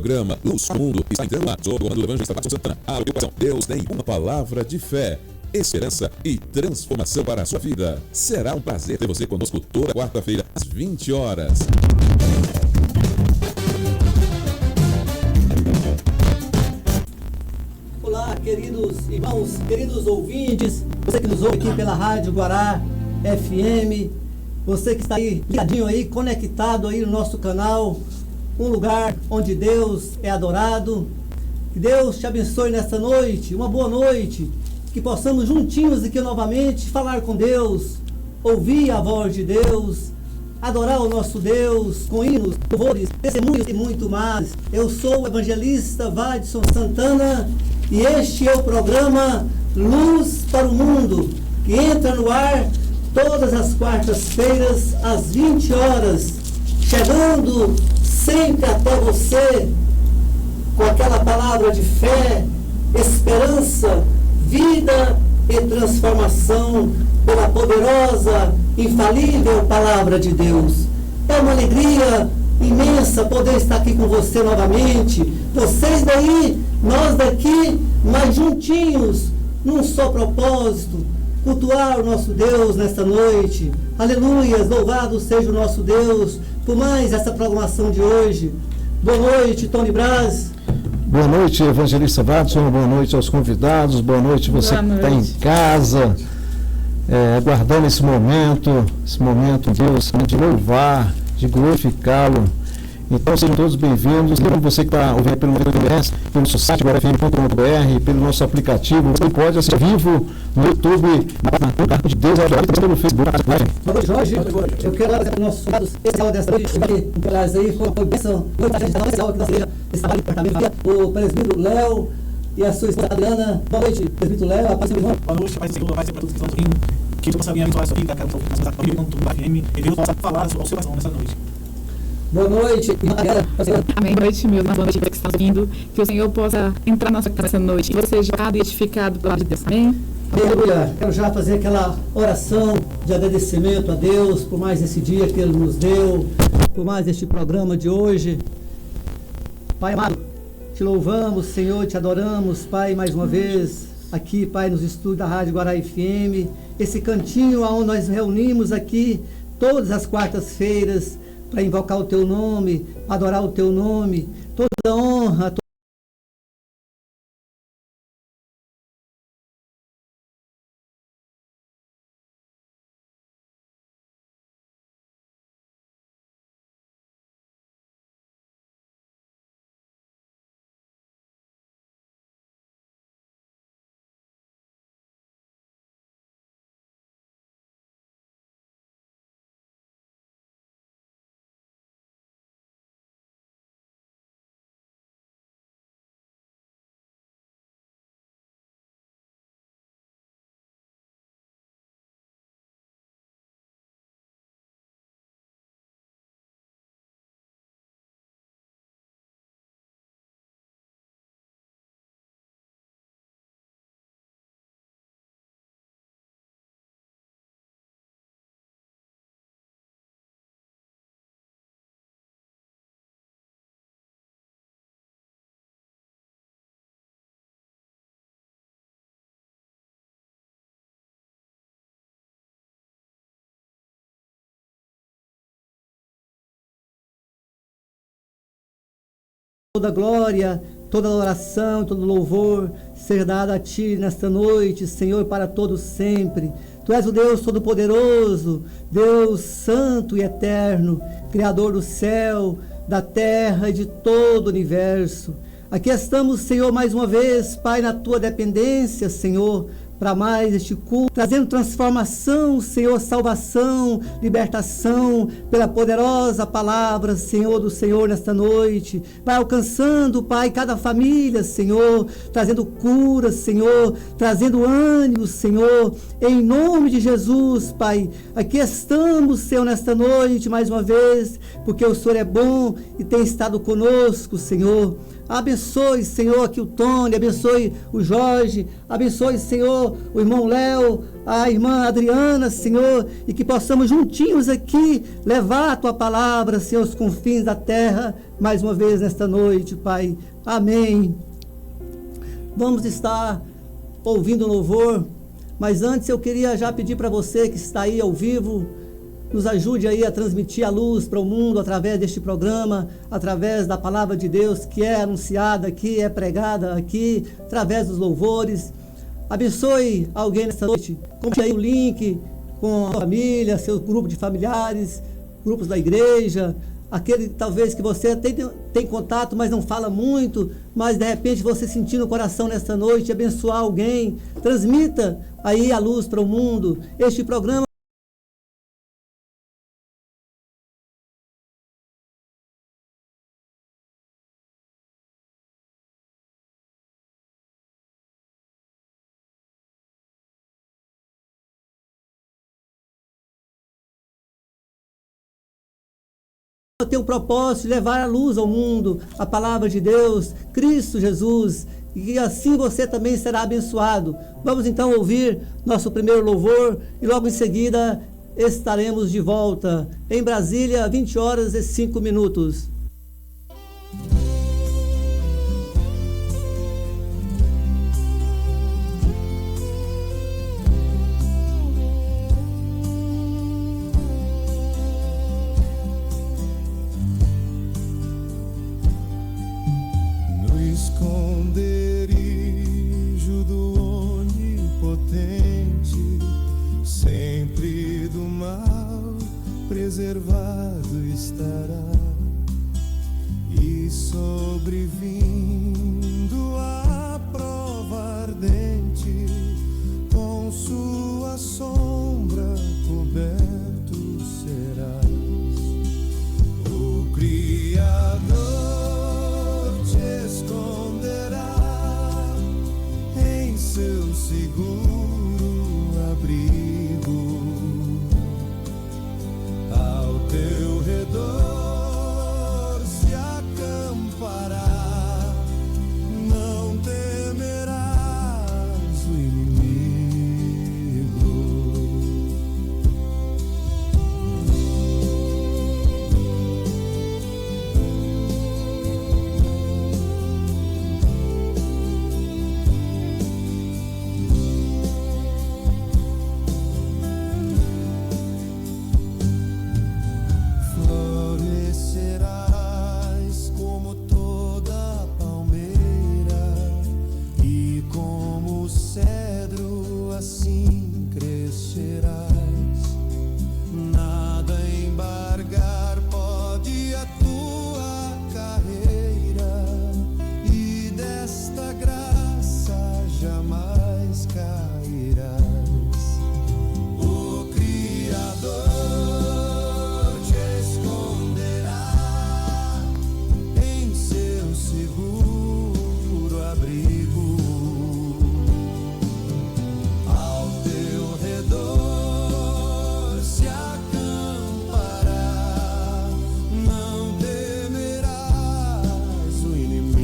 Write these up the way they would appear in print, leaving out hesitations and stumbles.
programa Luz do Mundo está entrando lá, sob o comando do evangelista Watson Santana. A preocupação, Deus tem uma palavra de fé, esperança e transformação para a sua vida. Será um prazer ter você conosco toda quarta-feira, às 20 horas. Olá, queridos irmãos, queridos ouvintes, você que nos ouve aqui pela Rádio Guará FM, você que está aí ligadinho aí, conectado aí no nosso canal, um lugar onde Deus é adorado. Que Deus te abençoe nessa noite, uma boa noite, que possamos juntinhos aqui novamente falar com Deus, ouvir a voz de Deus, adorar o nosso Deus com hinos, louvores, testemunhos e muito mais. Eu sou o evangelista Watson Santana e este é o programa Luz para o Mundo, que entra no ar todas as quartas-feiras às 20 horas, chegando sempre até você com aquela palavra de fé, esperança, vida e transformação pela poderosa, infalível palavra de Deus. É uma alegria imensa poder estar aqui com você novamente. Vocês daí, nós daqui, mas juntinhos, num só propósito, cultuar o nosso Deus nesta noite. Aleluias, louvado seja o nosso Deus por mais essa programação de hoje. Boa noite, Tony Braz. Boa noite, evangelista Watson, boa noite aos convidados, boa noite você que está em casa, aguardando esse momento, Deus, de louvar, de glorificá-lo. Então sejam todos bem-vindos. Lembrando você que está ouvindo pelo MBS, pelo nosso site guarafm.com.br, pelo nosso aplicativo, você pode assistir vivo no YouTube, no Carpo de Deus, também pelo Facebook. Boa noite, Jorge. Eu quero agradecer aos nossos convidados especial dessa noite, aí foi bênção, muita gente da nossa aula aqui da igreja, esse trabalho de departamento, o presbítero Léo e a sua esposa Adriana. Boa noite, presbítero Léo, a paz do irmão. Boa noite, paz do Senhor, paz para todos que estão ouvindo, que você possa abençoar a sua vida, cara, e Deus possa falar ao seu coração nessa noite. Boa noite, amém. Boa noite, meus irmãos, boa noite, que está ouvindo. Que o Senhor possa entrar na nossa casa essa noite e você seja jogado e edificado pela palavra de Deus. Amém. Aleluia. Quero já fazer aquela oração de agradecimento a Deus por mais esse dia que Ele nos deu, por mais este programa de hoje. Pai amado, te louvamos, Senhor, te adoramos, Pai, mais uma vez aqui, Pai, nos estúdios da Rádio Guará FM, esse cantinho onde nós reunimos aqui todas as quartas-feiras para invocar o Teu nome, adorar o Teu nome, toda honra, toda glória, toda adoração, todo louvor seja dado a Ti nesta noite, Senhor, para todos sempre. Tu és o Deus Todo-Poderoso, Deus Santo e Eterno, Criador do céu, da terra e de todo o universo. Aqui estamos, Senhor, mais uma vez, Pai, na Tua dependência, Senhor, para mais este culto, trazendo transformação, Senhor, salvação, libertação, pela poderosa palavra, Senhor, do Senhor nesta noite, Pai, alcançando, Pai, cada família, Senhor, trazendo cura, Senhor, trazendo ânimo, Senhor, em nome de Jesus, Pai, aqui estamos, Senhor, nesta noite, mais uma vez, porque o Senhor é bom e tem estado conosco, Senhor. Abençoe, Senhor, aqui o Tony, abençoe o Jorge, abençoe, Senhor, o irmão Léo, a irmã Adriana, Senhor, e que possamos juntinhos aqui levar a Tua palavra, Senhor, aos confins da terra, mais uma vez nesta noite, Pai. Amém. Vamos estar ouvindo louvor, mas antes eu queria já pedir para você que está aí ao vivo, nos ajude aí a transmitir a luz para o mundo através deste programa, através da palavra de Deus que é anunciada aqui, é pregada aqui, através dos louvores. Abençoe alguém nessa noite. Compartilhe aí o link com a família, seu grupo de familiares, grupos da igreja, aquele talvez que você tem contato, mas não fala muito, mas de repente você sentir no coração nesta noite, abençoar alguém. Transmita aí a luz para o mundo. Este programa tem o propósito de levar a luz ao mundo, a palavra de Deus, Cristo Jesus, e assim você também será abençoado. Vamos então ouvir nosso primeiro louvor e logo em seguida estaremos de volta em Brasília, 20h05. Esconderijo do Onipotente, sempre do mal preservado estará, e sobrevindo a prova ardente, com sua sombra coberto serás. O Criador esconderá em seu seguro abrigo, ao teu redor se acampará, não temerás o inimigo. Florescerás como toda palmeira, e como o cedro assim crescerás. Nada embargar pode a tua carreira, e desta graça jamais cairás. O Criador te esconderá em seu seguro abrigo, ao teu redor se acampará, não temerás o inimigo.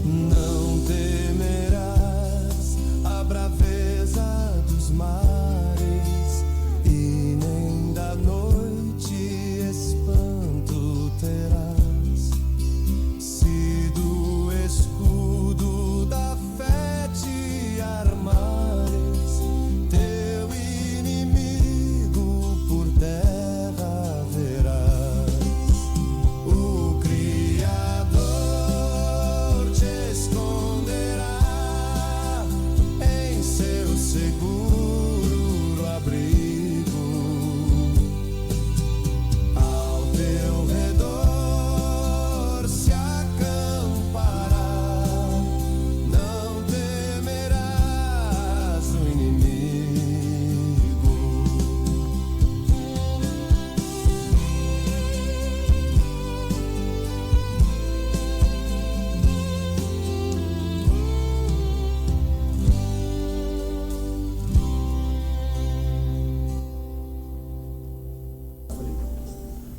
Não temerás a braveza dos mares, e nem da noite espanto terás. Se do escudo da fé te armares, teu inimigo por terra verás. O Criador te esconderá em seu seguro abrigo, ao teu redor se acampará, não temerás o inimigo.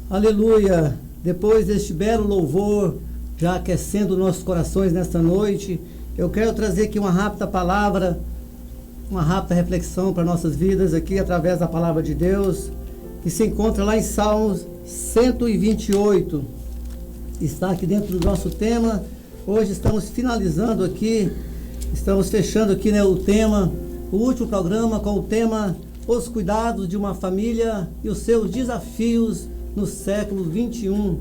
Aleluia! Depois deste belo louvor, já aquecendo nossos corações nesta noite, eu quero trazer aqui uma rápida palavra, uma rápida reflexão para nossas vidas aqui, através da palavra de Deus, que se encontra lá em Salmos 128. Está aqui dentro do nosso tema. Hoje estamos finalizando aqui, estamos fechando aqui, né, o tema, o último programa com o tema Os Cuidados de uma Família e os seus desafios no século 21.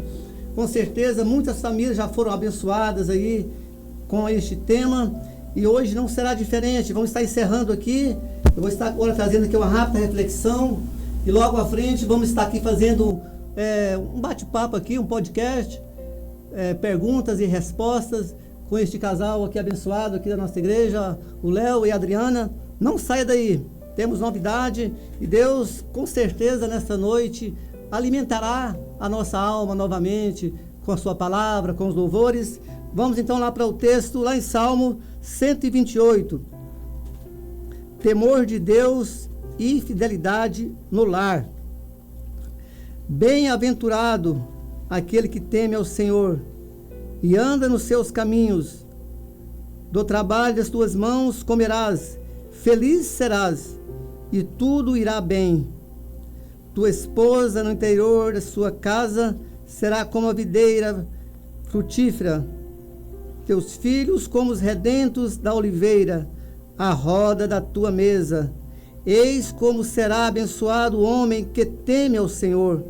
Com certeza muitas famílias já foram abençoadas aí com este tema e hoje não será diferente. Vamos estar encerrando aqui, eu vou estar agora trazendo aqui uma rápida reflexão e logo à frente vamos estar aqui fazendo um bate-papo aqui, um podcast, perguntas e respostas com este casal aqui abençoado aqui da nossa igreja, o Léo e a Adriana. Não saia daí, temos novidade e Deus com certeza nesta noite alimentará a nossa alma novamente com a sua palavra, com os louvores. Vamos então lá para o texto, lá em Salmo 128. Temor de Deus e fidelidade no lar. Bem-aventurado aquele que teme ao Senhor e anda nos seus caminhos. Do trabalho das tuas mãos comerás, feliz serás, e tudo irá bem. Tua esposa no interior da sua casa será como a videira frutífera, teus filhos como os redentos da oliveira, à roda da tua mesa. Eis como será abençoado o homem que teme ao Senhor.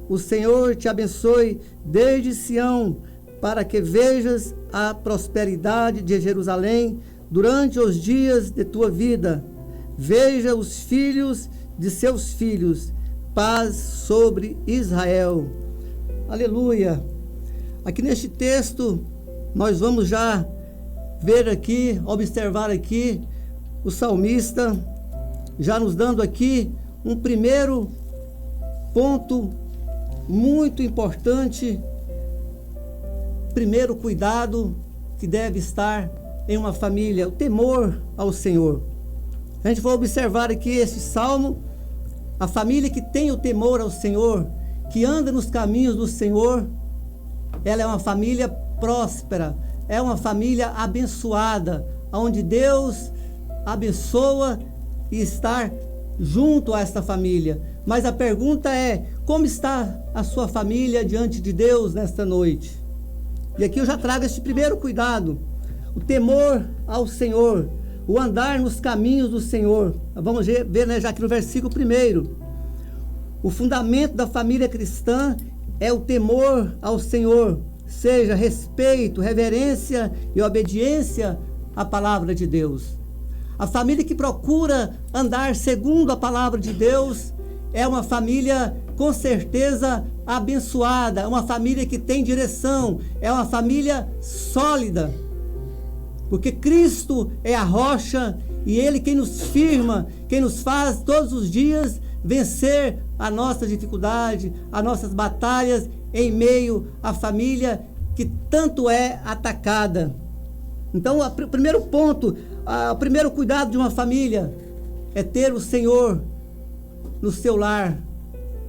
O Senhor te abençoe desde Sião, para que vejas a prosperidade de Jerusalém durante os dias de tua vida. Veja os filhos de seus filhos, paz sobre Israel. Aleluia! Aqui neste texto, nós vamos já ver aqui, observar aqui, o salmista já nos dando aqui um primeiro ponto muito importante, primeiro cuidado que deve estar em uma família, o temor ao Senhor. A gente vai observar aqui esse salmo, a família que tem o temor ao Senhor, que anda nos caminhos do Senhor, ela é uma família próspera, é uma família abençoada, onde Deus abençoa e estar junto a esta família. Mas a pergunta é, como está a sua família diante de Deus nesta noite? E aqui eu já trago este primeiro cuidado, o temor ao Senhor, o andar nos caminhos do Senhor. Vamos ver, né, já aqui no versículo 1. O fundamento da família cristã é o temor ao Senhor, seja respeito, reverência e obediência à palavra de Deus. A família que procura andar segundo a palavra de Deus é uma família com certeza abençoada, é uma família que tem direção, é uma família sólida, porque Cristo é a rocha e Ele quem nos firma, quem nos faz todos os dias vencer a nossa dificuldade, as nossas batalhas em meio à família que tanto é atacada. Então, o primeiro ponto, o primeiro cuidado de uma família é ter o Senhor no seu lar,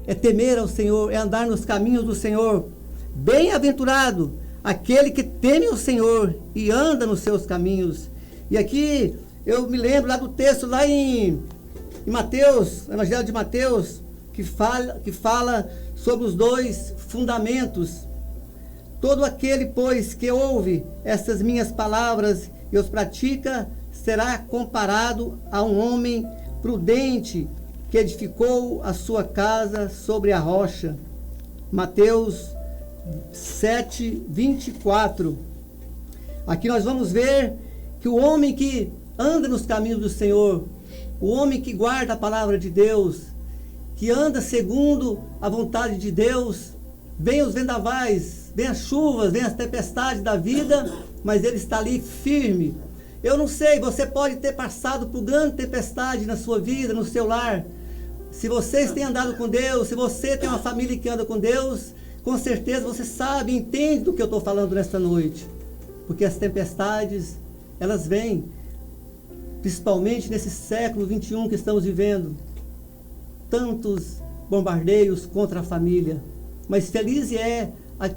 é temer ao Senhor, é andar nos caminhos do Senhor. Bem-aventurado aquele que teme o Senhor e anda nos seus caminhos. E aqui eu me lembro lá do texto lá em Mateus, Evangelho de Mateus, que fala sobre os dois fundamentos. Todo aquele, pois, que ouve essas minhas palavras e os pratica, será comparado a um homem prudente que edificou a sua casa sobre a rocha. Mateus 7:24. Aqui nós vamos ver que o homem que anda nos caminhos do Senhor, o homem que guarda a palavra de Deus, que anda segundo a vontade de Deus, vem os vendavais, vem as chuvas, vem as tempestades da vida, mas ele está ali firme. Eu não sei, você pode ter passado por grande tempestade na sua vida, no seu lar. Se vocês têm andado com Deus, se você tem uma família que anda com Deus, com certeza você sabe, entende do que eu estou falando nesta noite. Porque as tempestades, elas vêm, principalmente nesse século 21 que estamos vivendo. Tantos bombardeios contra a família. mas feliz é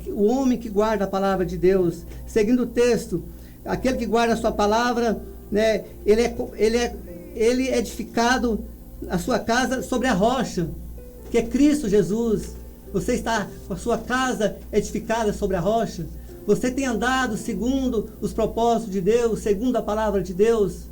o homem que guarda a palavra de Deus. Seguindo o texto, aquele que guarda a sua palavra, né, ele é edificado a sua casa sobre a rocha, que é Cristo Jesus. Você está com a sua casa edificada sobre a rocha? Você tem andado segundo os propósitos de Deus, segundo a palavra de Deus?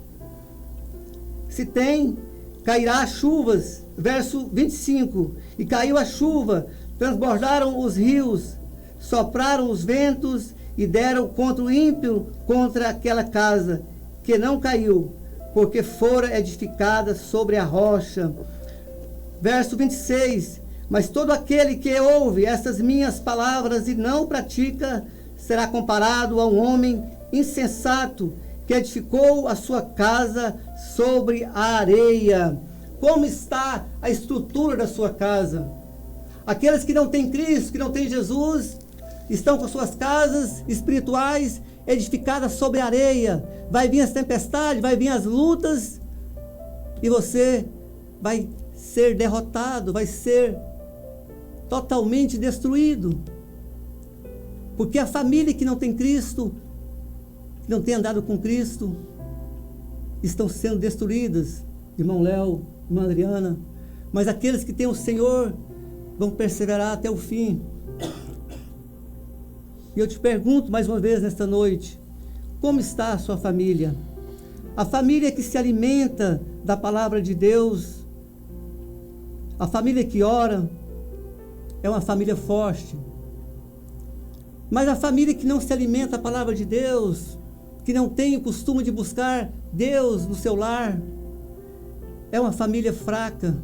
Se tem, cairá chuvas. Verso 25. E caiu a chuva, transbordaram os rios, sopraram os ventos e deram contra o ímpio, contra aquela casa, que não caiu, porque fora edificada sobre a rocha. Verso 26. Mas todo aquele que ouve essas minhas palavras e não pratica, será comparado a um homem insensato, que edificou a sua casa sobre a areia. Como está a estrutura da sua casa? Aqueles que não têm Cristo, que não têm Jesus, estão com suas casas espirituais edificadas sobre a areia. Vai vir as tempestades, vai vir as lutas, e você vai ser derrotado, vai ser totalmente destruído. Porque a família que não tem Cristo, que não tem andado com Cristo, estão sendo destruídas, irmão Léo, irmã Adriana. Mas aqueles que têm o Senhor vão perseverar até o fim. E eu te pergunto mais uma vez nesta noite, como está a sua família? A família que se alimenta da palavra de Deus, a família que ora, é uma família forte. Mas a família que não se alimenta da palavra de Deus, que não tem o costume de buscar Deus no seu lar, é uma família fraca.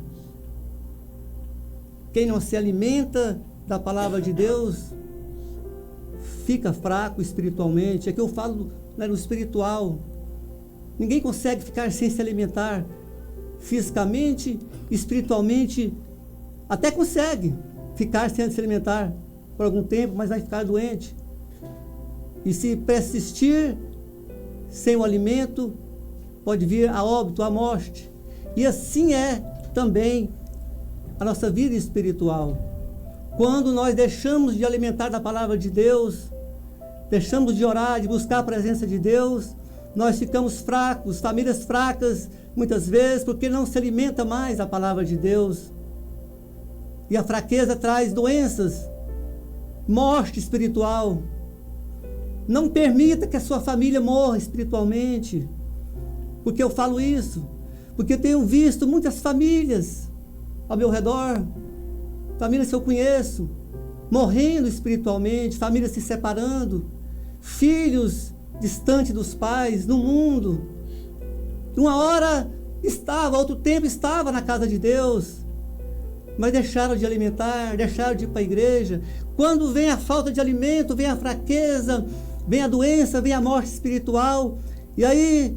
Quem não se alimenta da palavra de Deus fica fraco espiritualmente. Aqui eu falo, né, no espiritual. Ninguém consegue ficar sem se alimentar fisicamente, espiritualmente. Até consegue ficar sem se alimentar por algum tempo, mas vai ficar doente. E se persistir sem o alimento, pode vir a óbito, a morte. E assim é também a nossa vida espiritual. Quando nós deixamos de alimentar da palavra de Deus, deixamos de orar, de buscar a presença de Deus, nós ficamos fracos, famílias fracas, muitas vezes, porque não se alimenta mais da palavra de Deus. E a fraqueza traz doenças, morte espiritual. Não permita que a sua família morra espiritualmente. Porque eu falo isso? Porque eu tenho visto muitas famílias ao meu redor, famílias que eu conheço, morrendo espiritualmente, famílias se separando, filhos distantes dos pais, no mundo. Uma hora estava, outro tempo estava na casa de Deus, mas deixaram de alimentar, deixaram de ir para a igreja. Quando vem a falta de alimento, vem a fraqueza, vem a doença, vem a morte espiritual, e aí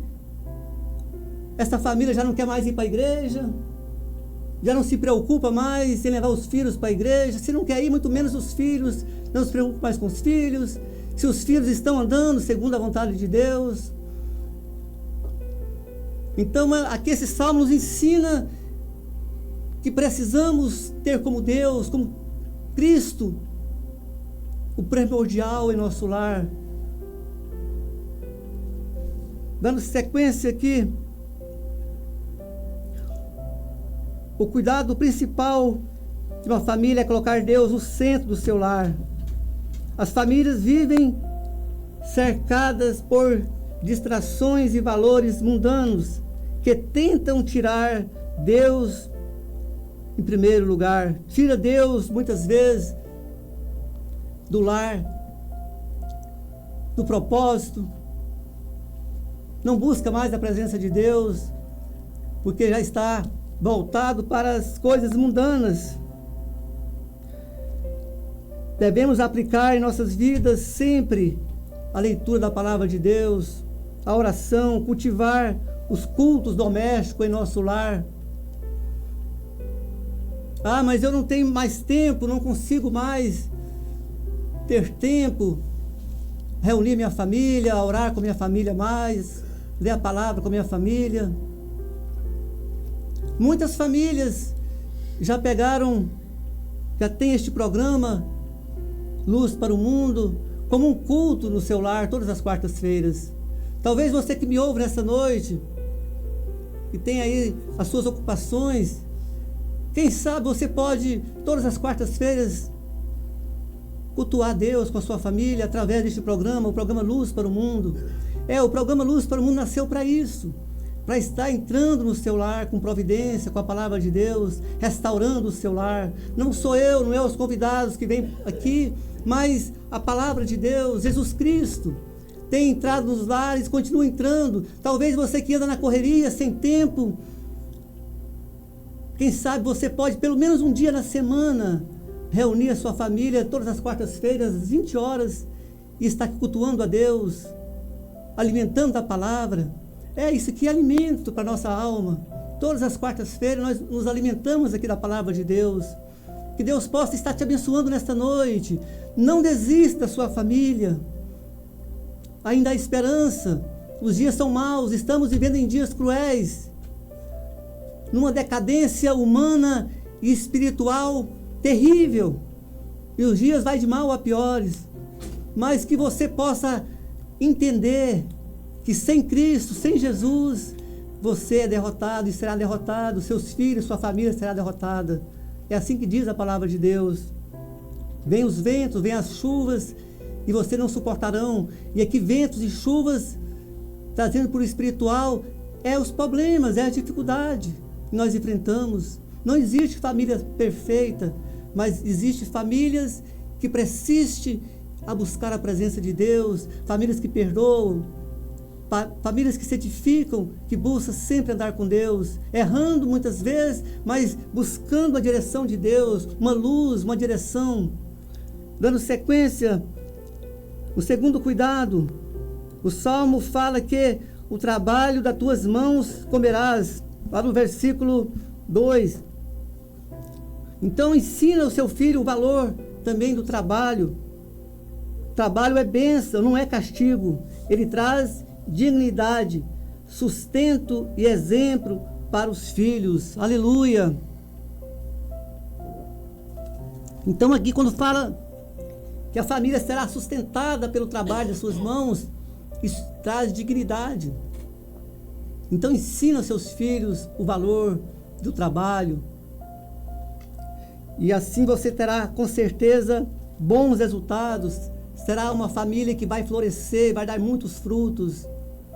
essa família já não quer mais ir para a igreja, já não se preocupa mais em levar os filhos para a igreja. Se não quer ir, muito menos os filhos, não se preocupa mais com os filhos. Se os filhos estão andando segundo a vontade de Deus. Então aqui esse salmo nos ensina que precisamos ter como Deus, como Cristo, o primordial em nosso lar. Dando sequência aqui, o cuidado principal de uma família é colocar Deus no centro do seu lar. As famílias vivem cercadas por distrações e valores mundanos que tentam tirar Deus em primeiro lugar. Tira Deus, muitas vezes, do lar, do propósito. Não busca mais a presença de Deus, porque já está voltado para as coisas mundanas. Devemos aplicar em nossas vidas sempre a leitura da palavra de Deus, a oração, cultivar os cultos domésticos em nosso lar. Ah, mas eu não tenho mais tempo, não consigo mais ter tempo, reunir minha família, orar com minha família mais, ler a palavra com minha família. Muitas famílias já pegaram já tem este programa Luz para o Mundo como um culto no seu lar todas as quartas-feiras. Talvez você que me ouve nessa noite, que tem aí as suas ocupações, quem sabe você pode todas as quartas-feiras cultuar Deus com a sua família através deste programa, o programa Luz para o Mundo. O programa Luz para o Mundo nasceu para isso, para estar entrando no seu lar com providência, com a palavra de Deus, restaurando o seu lar. Não sou eu, não é os convidados que vêm aqui, mas a palavra de Deus, Jesus Cristo, tem entrado nos lares, continua entrando. Talvez você que anda na correria, sem tempo, quem sabe você pode, pelo menos um dia na semana, reunir a sua família todas as quartas-feiras, às 20 horas, e estar cultuando a Deus, alimentando a palavra. Isso aqui é alimento para a nossa alma. Todas as quartas-feiras nós nos alimentamos aqui da palavra de Deus. Que Deus possa estar te abençoando nesta noite. Não desista da sua família. Ainda há esperança. Os dias são maus, estamos vivendo em dias cruéis, numa decadência humana e espiritual terrível. E os dias vai de mal a piores. Mas que você possa entender que sem Cristo, sem Jesus, você é derrotado e será derrotado, seus filhos, sua família será derrotada. É assim que diz a palavra de Deus. Vem os ventos, vem as chuvas, e você não suportarão. E aqui ventos e chuvas, trazendo por espiritual, os problemas, a dificuldade que nós enfrentamos. Não existe família perfeita, mas existe famílias que persistem a buscar a presença de Deus, famílias que perdoam, famílias que se edificam, que buscam sempre andar com Deus, errando muitas vezes, mas buscando a direção de Deus, uma luz, uma direção. Dando sequência, o segundo cuidado, o Salmo fala que o trabalho das tuas mãos comerás, lá no versículo 2. Então ensina o seu filho o valor também do trabalho. Trabalho é bênção, não é castigo. Ele traz dignidade, sustento e exemplo para os filhos. Aleluia! Então aqui quando fala que a família será sustentada pelo trabalho das suas mãos, isso traz dignidade. Então ensina aos seus filhos o valor do trabalho. E assim você terá com certeza bons resultados. Será uma família que vai florescer, vai dar muitos frutos.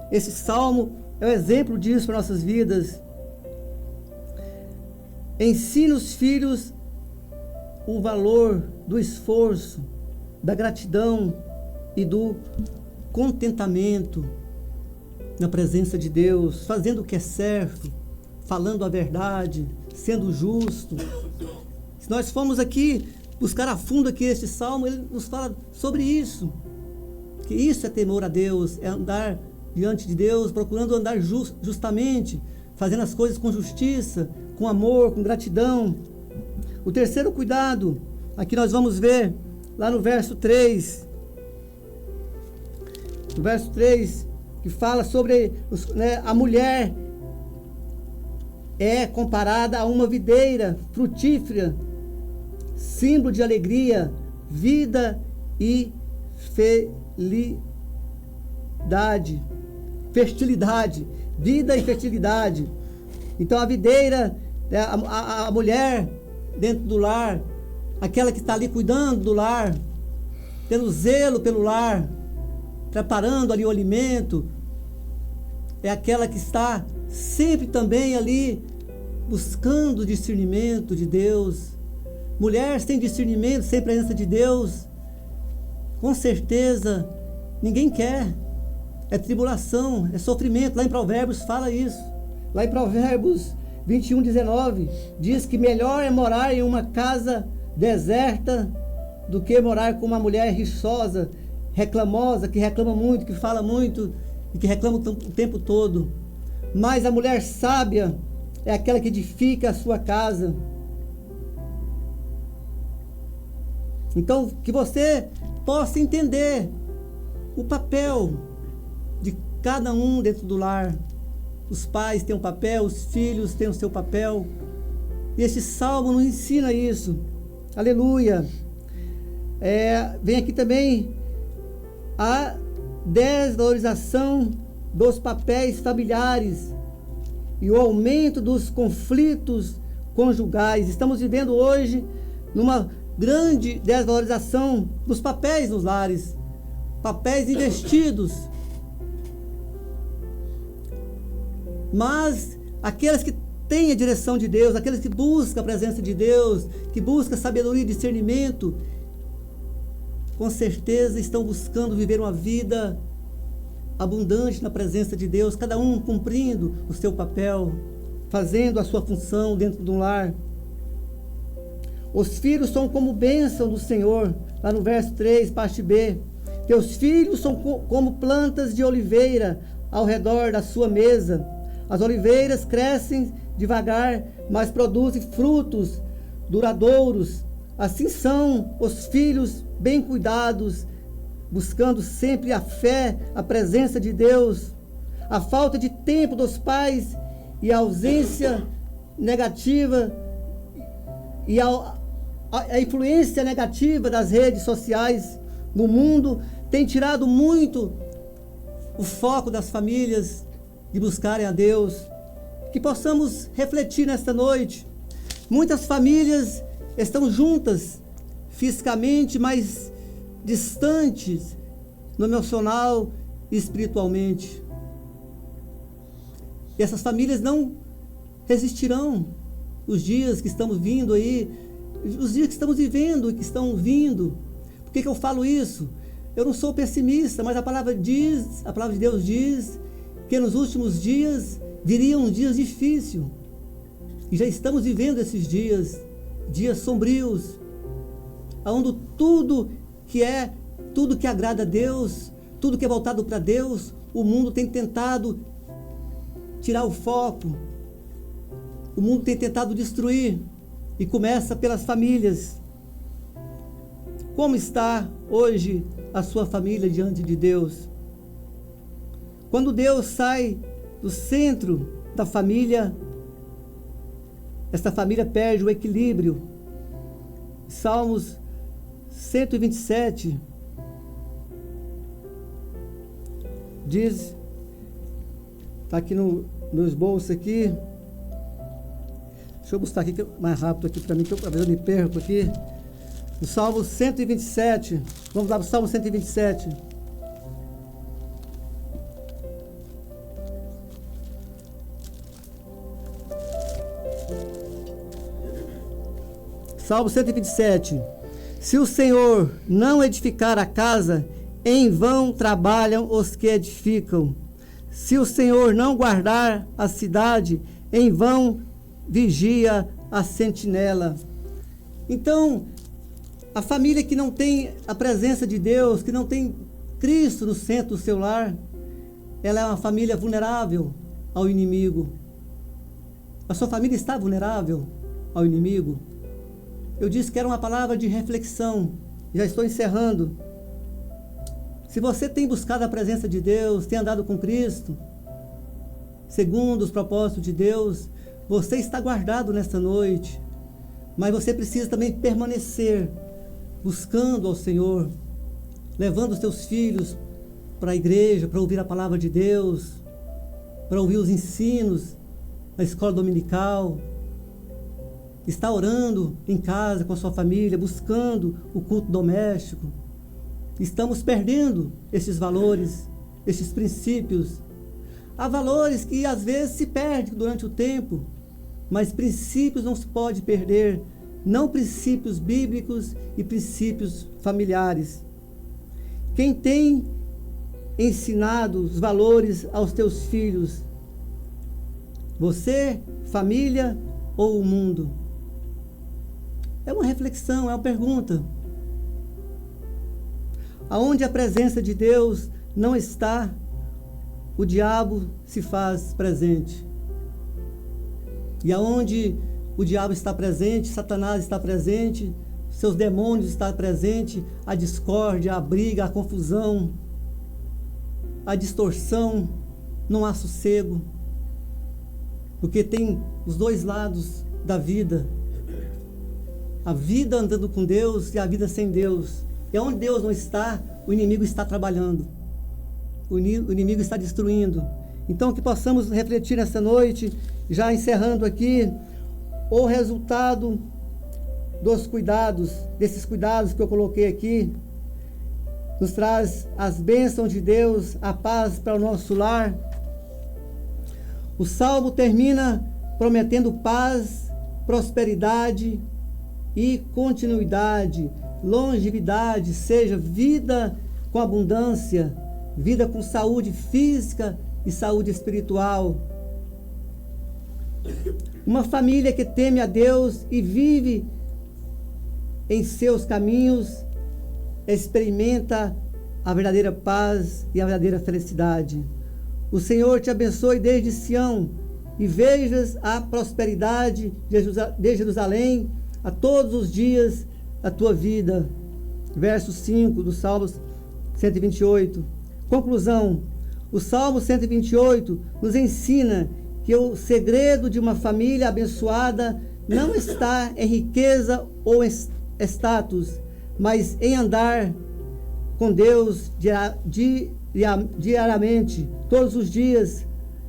Esse salmo é um exemplo disso para nossas vidas. Ensina os filhos o valor do esforço, da gratidão e do contentamento na presença de Deus, fazendo o que é certo, falando a verdade, sendo justo. Se nós formos aqui buscar a fundo aqui este salmo, ele nos fala sobre isso, que isso é temor a Deus, é andar diante de Deus, procurando andar justamente, fazendo as coisas com justiça, com amor, com gratidão. O terceiro cuidado, aqui nós vamos ver, lá no verso 3, que fala sobre a mulher é comparada a uma videira frutífera, símbolo de alegria, vida e fertilidade, vida e fertilidade. Então a videira, a mulher dentro do lar, aquela que está ali cuidando do lar, tendo zelo pelo lar, preparando ali o alimento, é aquela que está sempre também ali buscando o discernimento de Deus. Mulher sem discernimento, sem presença de Deus, com certeza ninguém quer. É tribulação, é sofrimento. Lá em Provérbios fala isso. Lá em Provérbios 21:19 diz que melhor é morar em uma casa deserta do que morar com uma mulher rixosa, reclamosa, que reclama muito, que fala muito e que reclama o tempo todo. Mas a mulher sábia é aquela que edifica a sua casa. Então, que você possa entender o papel de cada um dentro do lar. Os pais têm um papel, os filhos têm o seu papel. E esse salmo nos ensina isso. Aleluia. Vem aqui também a desvalorização dos papéis familiares e o aumento dos conflitos conjugais. Estamos vivendo hoje numa grande desvalorização dos papéis nos lares, papéis investidos. Mas aqueles que têm a direção de Deus, aqueles que buscam a presença de Deus, que buscam sabedoria e discernimento, com certeza estão buscando viver uma vida abundante na presença de Deus, cada um cumprindo o seu papel, fazendo a sua função dentro de um lar. Os filhos são como bênção do Senhor, lá no verso 3, parte B. Teus filhos são como plantas de oliveira ao redor da sua mesa. As oliveiras crescem devagar, mas produzem frutos duradouros. Assim são os filhos bem cuidados, buscando sempre a fé, a presença de Deus. A falta de tempo dos pais e a ausência negativa e a influência negativa das redes sociais no mundo tem tirado muito o foco das famílias de buscarem a Deus. Que possamos refletir nesta noite. Muitas famílias estão juntas fisicamente, mas distantes no emocional e espiritualmente. E essas famílias não resistirão os dias que estamos vindo aí, os dias que estamos vivendo e que estão vindo. Por que eu falo isso? Eu não sou pessimista, mas a palavra de Deus diz que nos últimos dias viriam dias difíceis. E já estamos vivendo esses dias sombrios, onde tudo que agrada a Deus, tudo que é voltado para Deus, o mundo tem tentado tirar o foco, o mundo tem tentado destruir, e começa pelas famílias. Como está hoje a sua família diante de Deus? Quando Deus sai do centro da família, esta família perde o equilíbrio. Salmos 127 diz, está aqui no esboço aqui, deixa eu buscar aqui mais rápido aqui para mim, que às vezes eu me perco aqui. No Salmo 127, vamos lá para o Salmo 127. Salmo 127. Se o Senhor não edificar a casa, em vão trabalham os que edificam. Se o Senhor não guardar a cidade, em vão vigia a sentinela. Então, a família que não tem a presença de Deus, que não tem Cristo no centro do seu lar, ela é uma família vulnerável ao inimigo. A sua família está vulnerável ao inimigo? Eu disse que era uma palavra de reflexão. Já estou encerrando. Se você tem buscado a presença de Deus, tem andado com Cristo, segundo os propósitos de Deus, você está guardado nesta noite. Mas você precisa também permanecer buscando ao Senhor, levando os seus filhos para a igreja, para ouvir a palavra de Deus, para ouvir os ensinos na escola dominical. Está orando em casa com a sua família, buscando o culto doméstico. Estamos perdendo esses valores, esses princípios. Há valores que às vezes se perdem durante o tempo, mas princípios não se pode perder, não princípios bíblicos e princípios familiares. Quem tem ensinado os valores aos teus filhos? Você, família ou o mundo? É uma reflexão, é uma pergunta. Aonde a presença de Deus não está, o diabo se faz presente. E aonde o diabo está presente, Satanás está presente, seus demônios estão presentes, a discórdia, a briga, a confusão, a distorção, não há sossego. Porque tem os dois lados da vida. A vida andando com Deus e a vida sem Deus. E onde Deus não está, o inimigo está trabalhando. O inimigo está destruindo. Então que possamos refletir nessa noite, já encerrando aqui, o resultado dos cuidados, desses cuidados que eu coloquei aqui, nos traz as bênçãos de Deus, a paz para o nosso lar. O Salmo termina prometendo paz, prosperidade e continuidade, longevidade, seja vida com abundância, vida com saúde física e saúde espiritual. Uma família que teme a Deus e vive em seus caminhos, experimenta a verdadeira paz e a verdadeira felicidade. O Senhor te abençoe desde Sião e vejas a prosperidade de Jerusalém a todos os dias da tua vida. Verso 5 do Salmo 128. Conclusão. O Salmo 128 nos ensina que o segredo de uma família abençoada não está em riqueza ou status, mas em andar com Deus diariamente, todos os dias,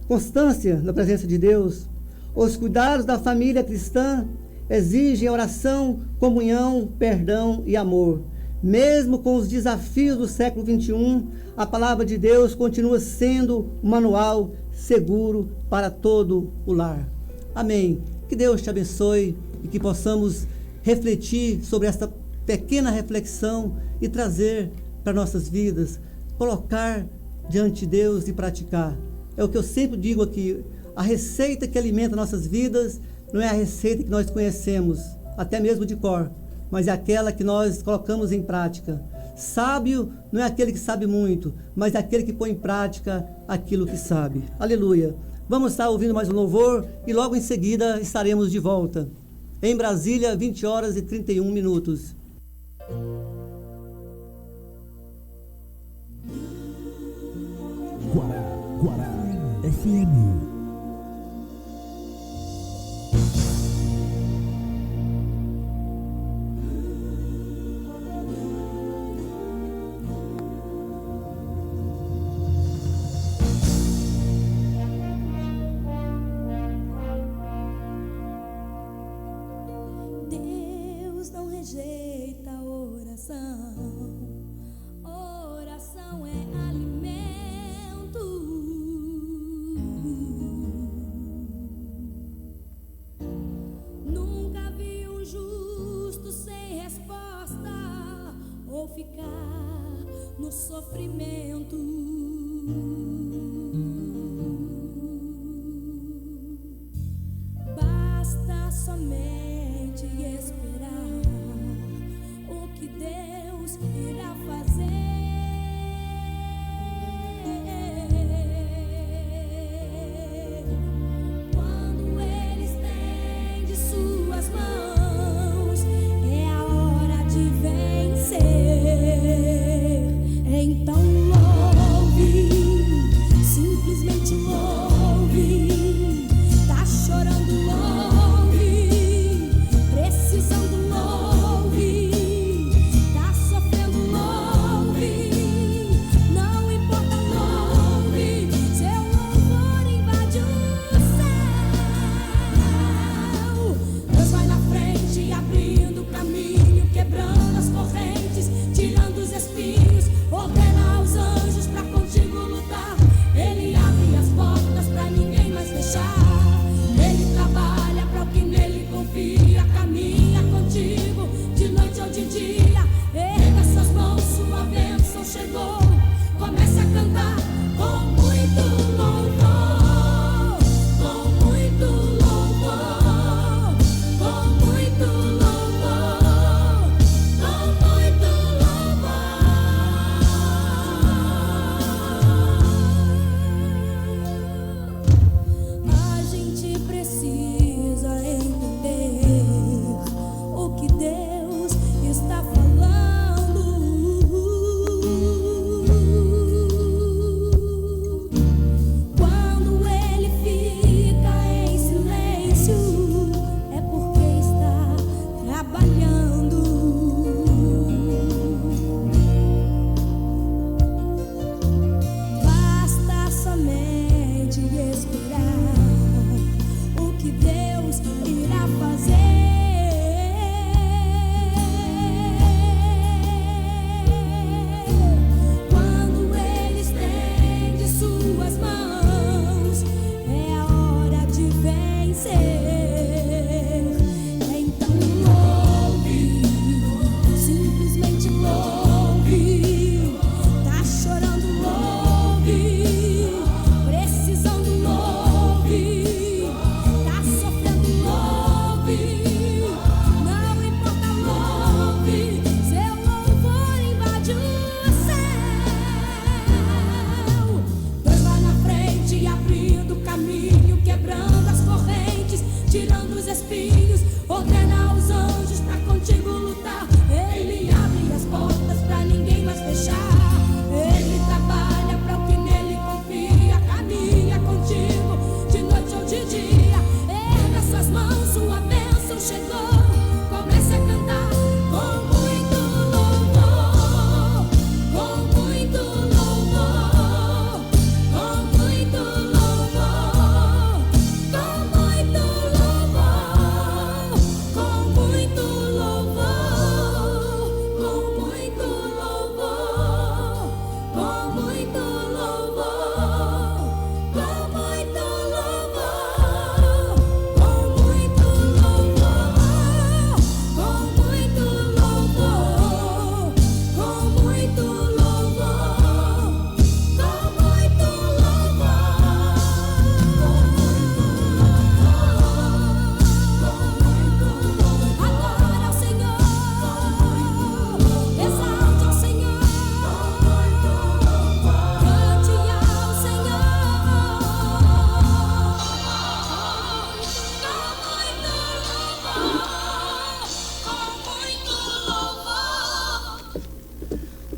constância na presença de Deus. Os cuidados da família cristã exigem oração, comunhão, perdão e amor. Mesmo com os desafios do século XXI, a palavra de Deus continua sendo um manual seguro para todo o lar. Amém. Que Deus te abençoe e que possamos refletir sobre esta pequena reflexão e trazer para nossas vidas, colocar diante de Deus e praticar. É o que eu sempre digo aqui, a receita que alimenta nossas vidas não é a receita que nós conhecemos, até mesmo de cor, mas é aquela que nós colocamos em prática. Sábio não é aquele que sabe muito, mas é aquele que põe em prática aquilo que sabe. Aleluia. Vamos estar ouvindo mais um louvor e logo em seguida estaremos de volta. Em Brasília, 20h31. Guará FM. Deus não rejeita a oração. Oração é alimento. Nunca vi um justo sem resposta ou ficar no sofrimento. Basta somente esperar o que Deus irá fazer. Quando Ele estende suas mãos, é a hora de vencer. Então louve, simplesmente louve. Tá chorando, louve. Precisando, louve. Tá sofrendo, louve. espinhos, ordena aos anjos pra contigo lutar. Ele abre as portas pra ninguém mais fechar. Ele trabalha pra o que nele confia, caminha contigo de noite ou de dia. Erga suas mãos, sua bênção chegou. Comece a cantar com muito louvor, com muito louvor, com muito louvor, com muito louvor, com muito louvor, com muito louvor, com muito louvor, com muito louvor, com muito louvor, com muito louvor, com muito louvor, Agora ao Senhor, exalte ao Senhor, cante ao Senhor,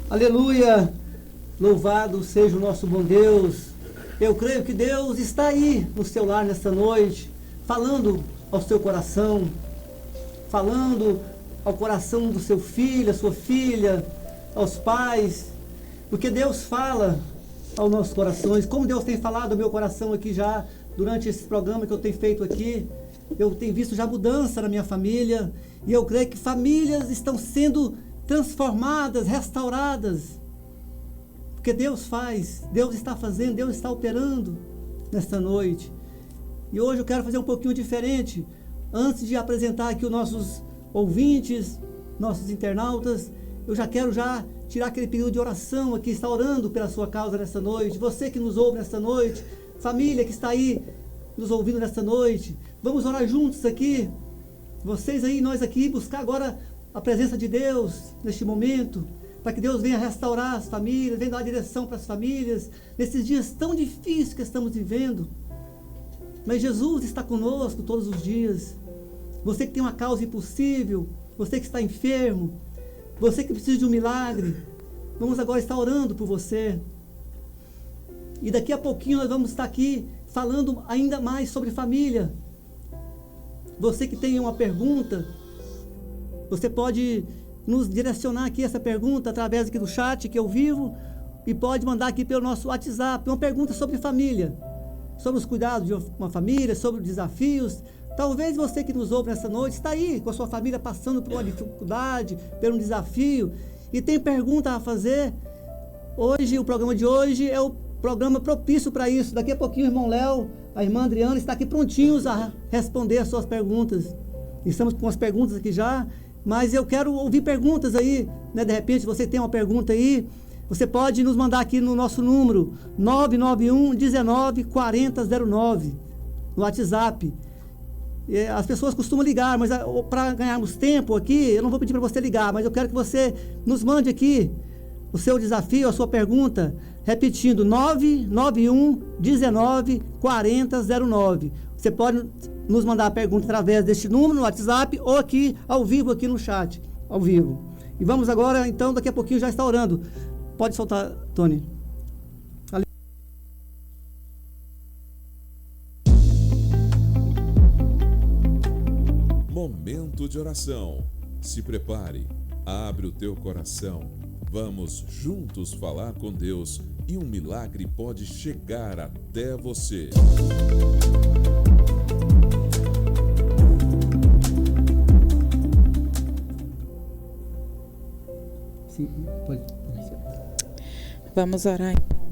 Aleluia! Louvado seja o nosso bom Deus. Eu creio que Deus está aí no seu lar nesta noite, falando ao seu coração, falando ao coração do seu filho, a sua filha, aos pais, porque Deus fala aos nossos corações, como Deus tem falado ao meu coração aqui já, durante esse programa que eu tenho feito aqui. Eu tenho visto já mudança na minha família, e eu creio que famílias estão sendo transformadas, restauradas, porque Deus faz, Deus está fazendo, Deus está operando nesta noite. E hoje eu quero fazer um pouquinho diferente. Antes de apresentar aqui os nossos ouvintes, nossos internautas, eu já quero tirar aquele período de oração aqui, está orando pela sua causa nesta noite. Você que nos ouve nesta noite, família que está aí nos ouvindo nesta noite, vamos orar juntos aqui, vocês aí, nós aqui, buscar agora a presença de Deus neste momento, para que Deus venha restaurar as famílias, venha dar direção para as famílias, nesses dias tão difíceis que estamos vivendo. Mas Jesus está conosco todos os dias. Você que tem uma causa impossível, você que está enfermo, você que precisa de um milagre, vamos agora estar orando por você. E daqui a pouquinho nós vamos estar aqui falando ainda mais sobre família. Você que tem uma pergunta, você pode nos direcionar aqui essa pergunta através aqui do chat que eu vivo, e pode mandar aqui pelo nosso WhatsApp uma pergunta sobre família, sobre os cuidados de uma família, sobre os desafios. Talvez você que nos ouve nessa noite está aí com a sua família passando por uma dificuldade, por um desafio, e tem pergunta a fazer. Hoje, o programa de hoje é o programa propício para isso. Daqui a pouquinho o irmão Léo, a irmã Adriana está aqui prontinhos a responder as suas perguntas. Estamos com as perguntas aqui já, mas eu quero ouvir perguntas aí, né? De repente você tem uma pergunta aí, você pode nos mandar aqui no nosso número 991 19 4009 no WhatsApp. As pessoas costumam ligar, mas para ganharmos tempo aqui, eu não vou pedir para você ligar, mas eu quero que você nos mande aqui o seu desafio, a sua pergunta, repetindo 991 19 4009. Você pode nos mandar a pergunta através deste número no WhatsApp ou aqui ao vivo, aqui no chat, ao vivo. E vamos agora, então, daqui a pouquinho já está orando. Pode soltar, Tony. Momento de oração. Se prepare, abre o teu coração. Vamos juntos falar com Deus e um milagre pode chegar até você. Sim, pode. Vamos orar então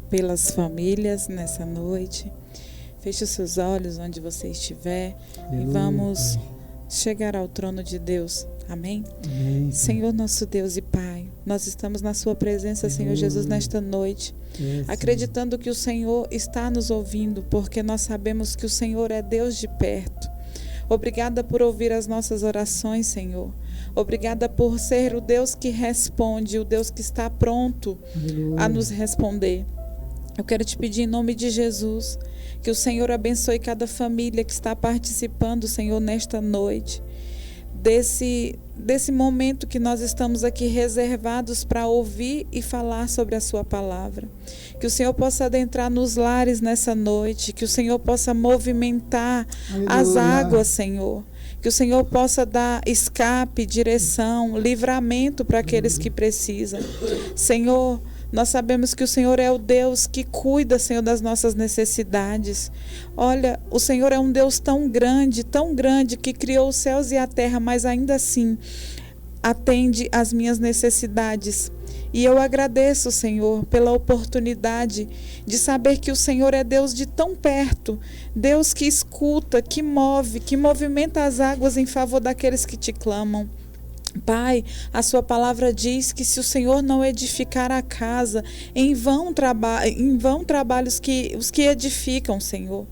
pelas famílias nessa noite. Feche os seus olhos onde você estiver. Aleluia, e vamos chegar ao trono de Deus. Amém? Amém. Senhor nosso Deus e Pai, nós estamos na sua presença, Senhor Jesus, nesta noite, acreditando que o Senhor está nos ouvindo, porque nós sabemos que o Senhor é Deus de perto. Obrigada por ouvir as nossas orações, Senhor. Obrigada por ser o Deus que responde, o Deus que está pronto a nos responder. Eu quero te pedir em nome de Jesus que o Senhor abençoe cada família que está participando, Senhor, nesta noite. Desse momento que nós estamos aqui reservados para ouvir e falar sobre a sua palavra. Que o Senhor possa adentrar nos lares nessa noite, que o Senhor possa movimentar as águas, Senhor. Que o Senhor possa dar escape, direção, livramento para aqueles que precisam. Senhor, nós sabemos que o Senhor é o Deus que cuida, Senhor, das nossas necessidades. Olha, o Senhor é um Deus tão grande, que criou os céus e a terra, mas ainda assim atende às minhas necessidades. E eu agradeço, Senhor, pela oportunidade de saber que o Senhor é Deus de tão perto, Deus que escuta, que move, que movimenta as águas em favor daqueles que te clamam. Pai, a sua palavra diz que se o Senhor não edificar a casa, em vão trabalham os que edificam, Senhor,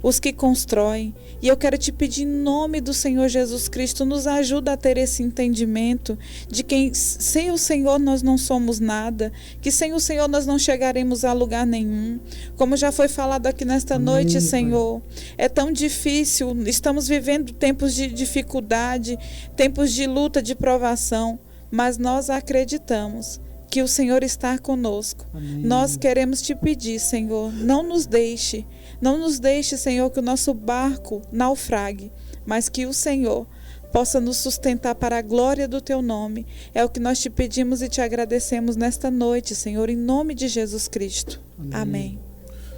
os que constroem. E eu quero te pedir em nome do Senhor Jesus Cristo, nos ajuda a ter esse entendimento de que sem o Senhor nós não somos nada, que sem o Senhor nós não chegaremos a lugar nenhum. Como já foi falado aqui nesta noite, Senhor, é tão difícil, estamos vivendo tempos de dificuldade, tempos de luta, de provação, mas nós acreditamos que o Senhor está conosco. Amém. Nós queremos te pedir, Senhor, não nos deixe, Senhor, que o nosso barco naufrague, mas que o Senhor possa nos sustentar para a glória do teu nome. É o que nós te pedimos e te agradecemos nesta noite, Senhor, em nome de Jesus Cristo. Amém.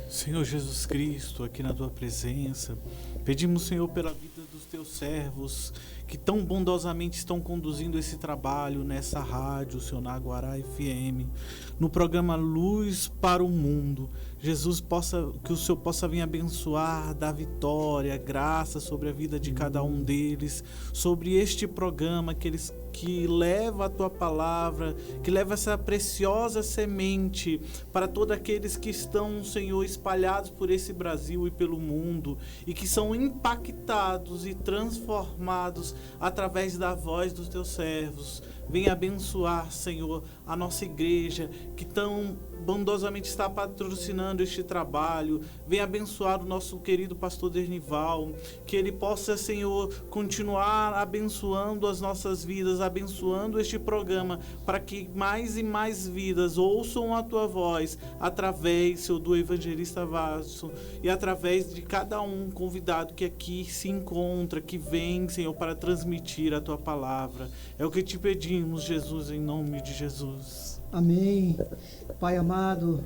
Senhor Jesus Cristo, aqui na tua presença, pedimos, Senhor, pela vida dos teus servos, que tão bondosamente estão conduzindo esse trabalho nessa rádio, Senhor, Guará FM, no programa Luz para o Mundo. Jesus, que o Senhor possa vir abençoar, dar vitória, graça sobre a vida de cada um deles, sobre este programa que leva a tua palavra, que leva essa preciosa semente para todos aqueles que estão, Senhor, espalhados por esse Brasil e pelo mundo e que são impactados e transformados através da voz dos teus servos. Venha abençoar, Senhor, a nossa igreja que tão bondosamente está patrocinando este trabalho. Venha abençoar o nosso querido pastor Dernival, que ele possa, Senhor, continuar abençoando as nossas vidas, abençoando este programa, para que mais e mais vidas ouçam a tua voz através, Senhor, do evangelista Vasco e através de cada um convidado que aqui se encontra, que vem, Senhor, para transmitir a tua palavra. É o que te pedimos, Jesus, em nome de Jesus. Amém. Pai amado,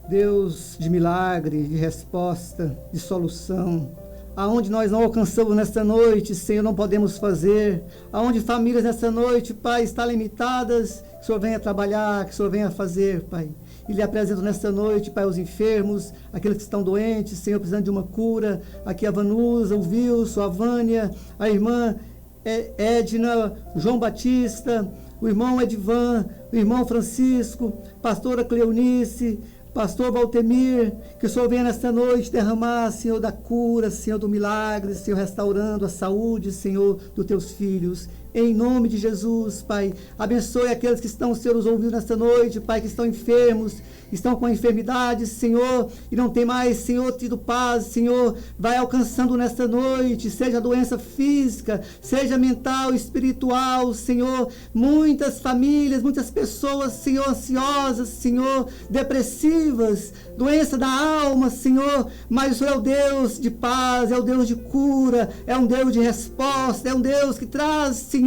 Deus de milagre, de resposta, de solução, aonde nós não alcançamos nesta noite, Senhor, não podemos fazer, aonde famílias nesta noite, Pai, estão limitadas, que o Senhor venha trabalhar, que o Senhor venha fazer, Pai. E lhe apresento nesta noite, Pai, os enfermos, aqueles que estão doentes, Senhor, precisando de uma cura, aqui a Vanusa, o Wilson, a Vânia, a irmã Edna, o João Batista, o irmão Edivan, o irmão Francisco, pastora Cleonice, pastor Valtemir, que o Senhor venha nesta noite derramar, Senhor, da cura, Senhor, do milagre, Senhor, restaurando a saúde, Senhor, dos teus filhos. Em nome de Jesus, Pai, abençoe aqueles que estão, Senhor, nos ouvindo nesta noite, Pai, que estão enfermos, estão com enfermidades, Senhor, e não tem mais, Senhor, tido paz, Senhor, vai alcançando nesta noite, seja doença física, seja mental, espiritual, Senhor, muitas famílias, muitas pessoas, Senhor, ansiosas, Senhor, depressivas, doença da alma, Senhor, mas o Senhor é o Deus de paz, é o Deus de cura, é um Deus de resposta, é um Deus que traz, Senhor,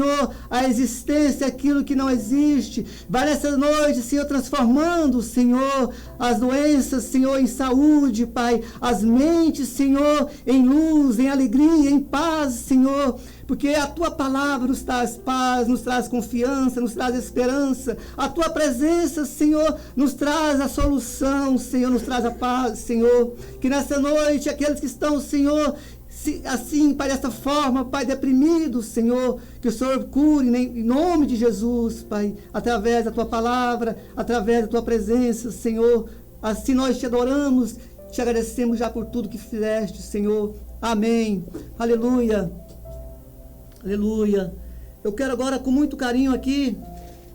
a existência, aquilo que não existe. Vai nessa noite, Senhor, transformando, Senhor, as doenças, Senhor, em saúde, Pai, as mentes, Senhor, em luz, em alegria, em paz, Senhor, porque a Tua palavra nos traz paz, nos traz confiança, nos traz esperança. A Tua presença, Senhor, nos traz a solução, Senhor, nos traz a paz, Senhor. Que nessa noite, aqueles que estão, Senhor, assim, Pai, dessa forma, Pai, deprimido, Senhor, que o Senhor cure em nome de Jesus, Pai, através da Tua palavra, através da Tua presença, Senhor. Assim nós te adoramos, te agradecemos já por tudo que fizeste, Senhor. Amém. Aleluia. Aleluia. Eu quero agora, com muito carinho aqui,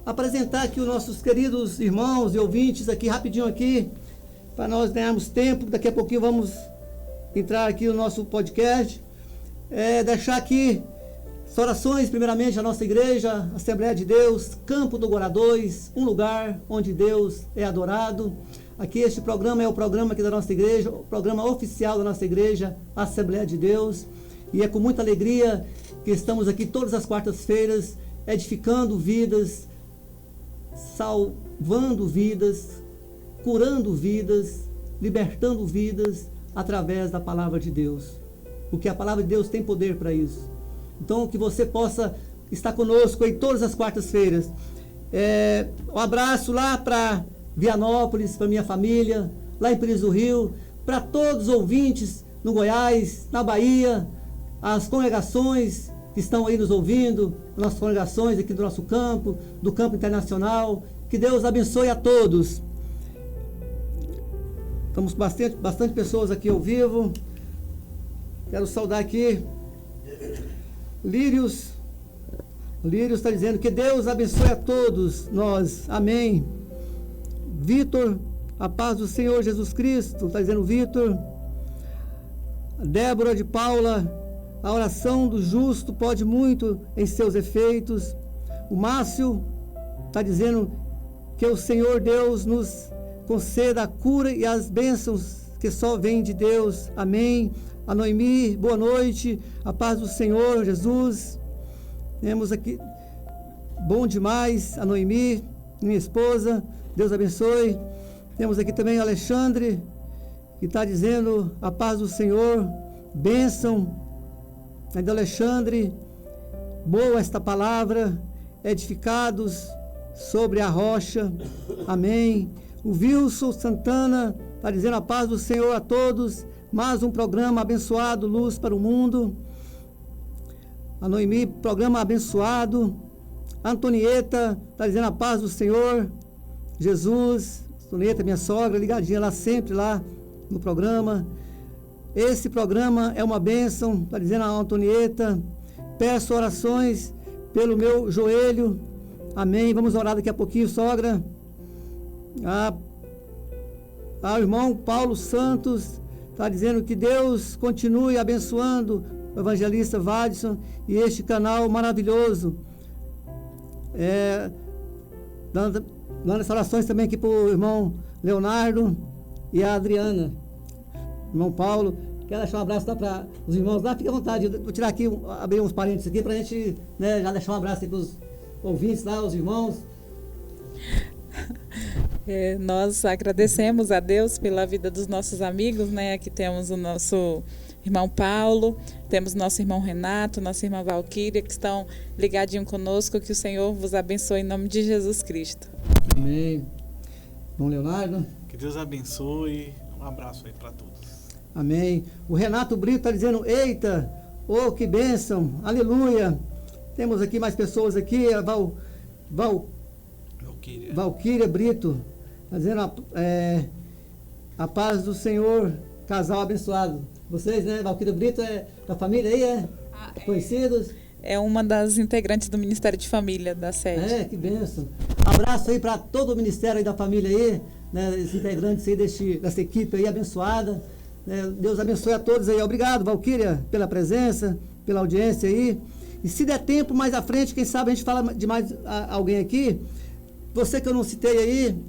apresentar aqui os nossos queridos irmãos e ouvintes aqui, rapidinho aqui, para nós ganharmos tempo. Daqui a pouquinho vamos entrar aqui no nosso podcast. Deixar aqui as orações, primeiramente, a nossa igreja, Assembleia de Deus, Campo do Guará 2, um lugar onde Deus é adorado. Aqui este programa é o programa aqui da nossa igreja, o programa oficial da nossa igreja, Assembleia de Deus. E é com muita alegria que estamos aqui todas as quartas-feiras, edificando vidas, salvando vidas, curando vidas, libertando vidas através da palavra de Deus. Porque a palavra de Deus tem poder para isso. Então, que você possa estar conosco aí todas as quartas-feiras. Um abraço lá para Vianópolis, para minha família, lá em Pires do Rio, para todos os ouvintes no Goiás, na Bahia, as congregações que estão aí nos ouvindo, nossas congregações aqui do nosso campo, do campo internacional. Que Deus abençoe a todos. Estamos bastante pessoas aqui ao vivo. Quero saudar aqui Lírios está dizendo que Deus abençoe a todos nós, amém. Vitor, a paz do Senhor Jesus Cristo, está dizendo Vitor. Débora de Paula, a oração do justo pode muito em seus efeitos. O Márcio está dizendo que o Senhor Deus nos conceda a cura e as bênçãos que só vêm de Deus, amém. A Noemi, boa noite, a paz do Senhor Jesus. Temos aqui, bom demais, a Noemi, minha esposa, Deus abençoe. Temos aqui também o Alexandre, que está dizendo a paz do Senhor, bênção. Ainda Alexandre, boa esta palavra, edificados sobre a rocha, amém. O Wilson Santana está dizendo a paz do Senhor a todos. Mais um programa abençoado, Luz para o Mundo. A Noemi, programa abençoado. A Antonieta está dizendo a paz do Senhor Jesus. Antonieta, minha sogra, ligadinha lá sempre lá no programa. Esse programa é uma bênção, está dizendo a Antonieta. Peço orações pelo meu joelho. Amém. Vamos orar daqui a pouquinho, sogra. O irmão Paulo Santos está dizendo que Deus continue abençoando o evangelista Vadson e este canal maravilhoso. Dando as orações também aqui para o irmão Leonardo e a Adriana. Irmão Paulo, quero deixar um abraço lá para os irmãos lá, fique à vontade, vou tirar aqui, abrir uns parênteses aqui para a gente, né, já deixar um abraço aí para os ouvintes lá, os irmãos. Nós agradecemos a Deus pela vida dos nossos amigos, né? Aqui temos o nosso irmão Paulo, temos nosso irmão Renato, nossa irmã Valquíria, que estão ligadinhos conosco. Que o Senhor vos abençoe em nome de Jesus Cristo. Amém. Irmão Leonardo. Que Deus abençoe. Um abraço aí para todos. Amém. O Renato Brito está dizendo, eita, oh, que bênção, aleluia. Temos aqui mais pessoas aqui, a Valquíria Brito, está dizendo a paz do Senhor, casal abençoado. Vocês, né? Valquíria Brito é da família aí, conhecidos? É uma das integrantes do Ministério de Família da sede. Que bênção. Abraço aí para todo o Ministério aí da família aí, né? Esses integrantes aí dessa equipe aí abençoada. Deus abençoe a todos aí. Obrigado, Valquíria, pela presença, pela audiência aí. E se der tempo, mais à frente, quem sabe a gente fala de mais alguém aqui. Você que eu não citei aí,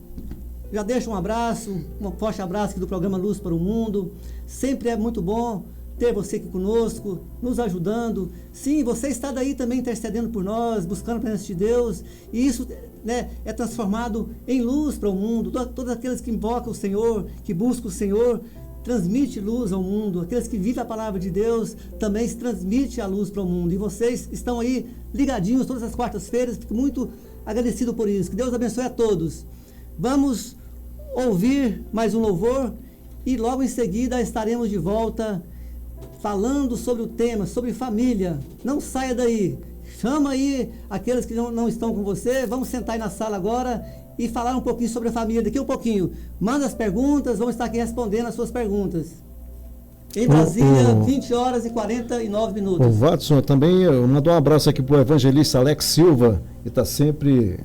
já deixa um abraço, um forte abraço aqui do programa Luz para o Mundo. Sempre é muito bom ter você aqui conosco, nos ajudando. Sim, você está daí também intercedendo por nós, buscando a presença de Deus. E isso, né, é transformado em luz para o mundo. Todos aqueles que invocam o Senhor, que buscam o Senhor, transmite luz ao mundo. Aqueles que vivem a palavra de Deus também se transmite a luz para o mundo. E vocês estão aí ligadinhos todas as quartas-feiras. Fico muito agradecido por isso. Que Deus abençoe a todos. Vamos ouvir mais um louvor e logo em seguida estaremos de volta falando sobre o tema, sobre família. Não saia daí. Chama aí aqueles que não estão com você. Vamos sentar aí na sala agora e falar um pouquinho sobre a família daqui um pouquinho. Manda as perguntas, vamos estar aqui respondendo as suas perguntas. Em Brasília, 20 horas e 49 minutos. O Vadson, também eu mando um abraço aqui para o evangelista Alex Silva, que está sempre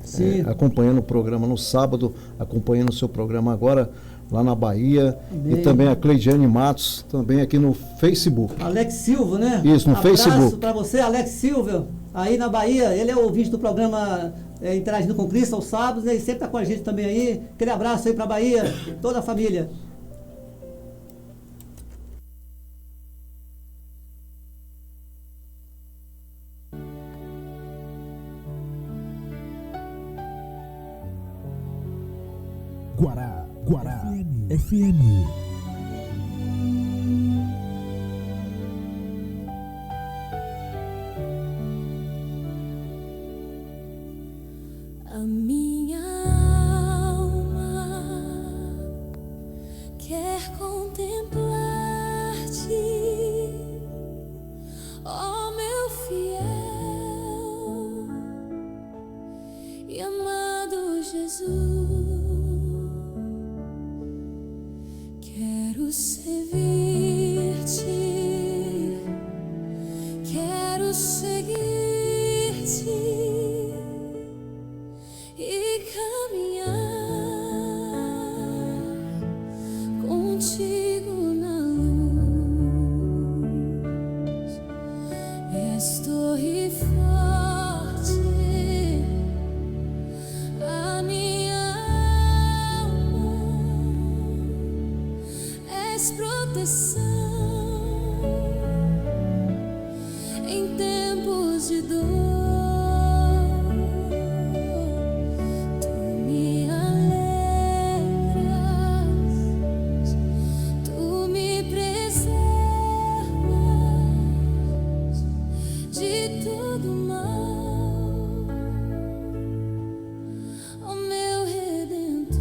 acompanhando o programa no sábado, acompanhando o seu programa agora. lá na Bahia. Amém. E também a Cleidiane Matos, também aqui no Facebook. Alex Silva, né? Isso, no Facebook. Abraço para você, Alex Silva, aí na Bahia. Ele é o ouvinte do programa Interagindo com Cristo aos sábados, né? E sempre está com a gente também aí. Aquele abraço aí para a Bahia, toda a família. Guará FM. A minha alma quer contemplar-te, ó meu fiel e amado Jesus. Quero servir-te, quero seguir-te e caminhar contigo na luz. És torre forte, a minha alma, és proteção em tempos de dor. Tu me alegras, tu me preservas de todo mal, ó meu Redentor.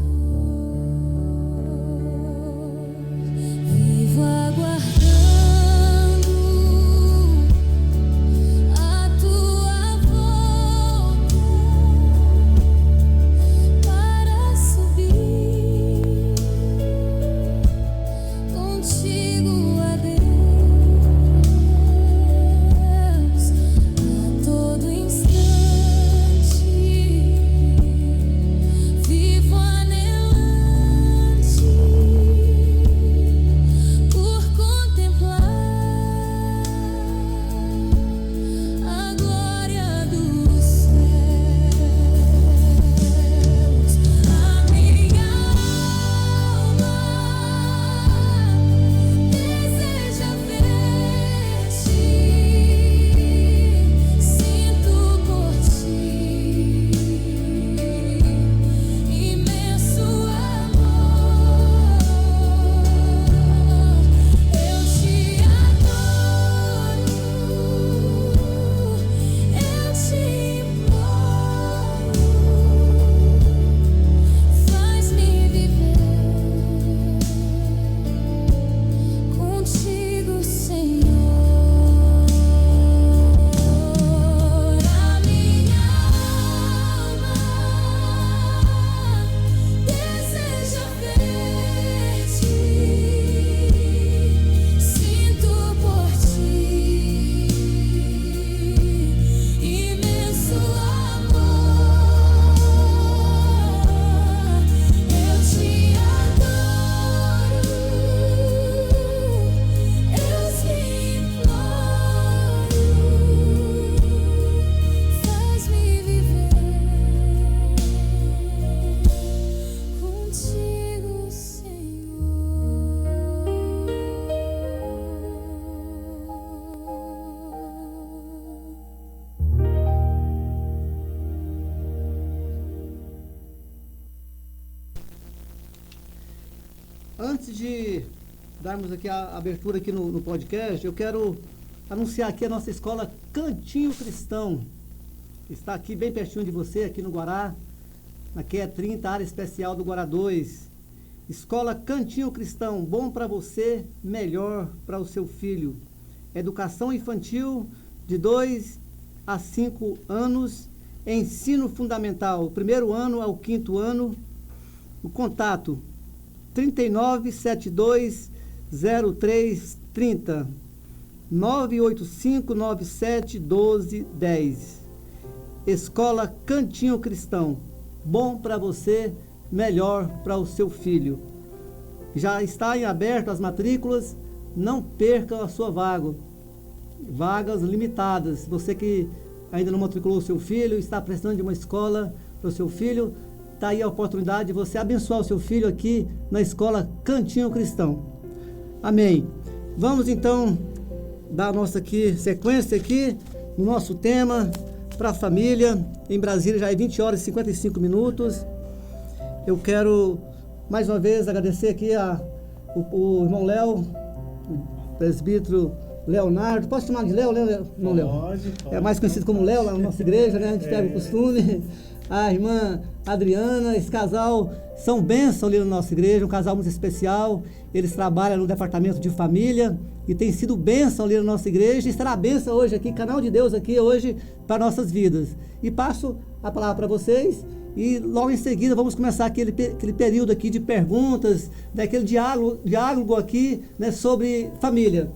Vivo aguardando a tua volta para subir contigo a Deus a todo instante. Vivo anelante por contemplar a glória dos céus. A minha alma deseja ver-te, sinto por ti imenso amor. Eu te adoro, eu te imploro, faz-me viver contigo, Senhor. A minha alma deseja ver-te, sinto por ti imenso amor. Eu te adoro, eu te imploro, faz-me viver contigo, Senhor. Antes de darmos aqui a abertura aqui no podcast, eu quero anunciar aqui a nossa escola Cantinho Cristão. Está aqui bem pertinho de você, aqui no Guará, na QE 30, área especial do Guará 2. Escola Cantinho Cristão, bom para você, melhor para o seu filho. Educação infantil de 2 a 5 anos, ensino fundamental, primeiro ano ao quinto ano. O contato 39720330 985971210. Escola Cantinho Cristão, bom para você, melhor para o seu filho. Já está em aberto as matrículas, não perca a sua vaga. Vagas limitadas. Você que ainda não matriculou o seu filho, está precisando de uma escola para o seu filho, está aí a oportunidade de você abençoar o seu filho aqui na escola Cantinho Cristão. Amém. Vamos então dar nossa sequência aqui no nosso tema para a família. Em Brasília já é 20 horas e 55 minutos. Eu quero mais uma vez agradecer aqui o irmão Léo, o presbítero Leonardo. Posso chamar de Léo? Não, Léo. Pode. É mais conhecido como Léo lá na nossa igreja, né? A gente pega o costume. A irmã Adriana, esse casal são bênção ali na nossa igreja, um casal muito especial. Eles trabalham no departamento de família e tem sido bênção ali na nossa igreja. E será bênção hoje aqui, canal de Deus aqui hoje para nossas vidas. E passo a palavra para vocês e logo em seguida vamos começar aquele período aqui de perguntas, daquele diálogo aqui, né, sobre família.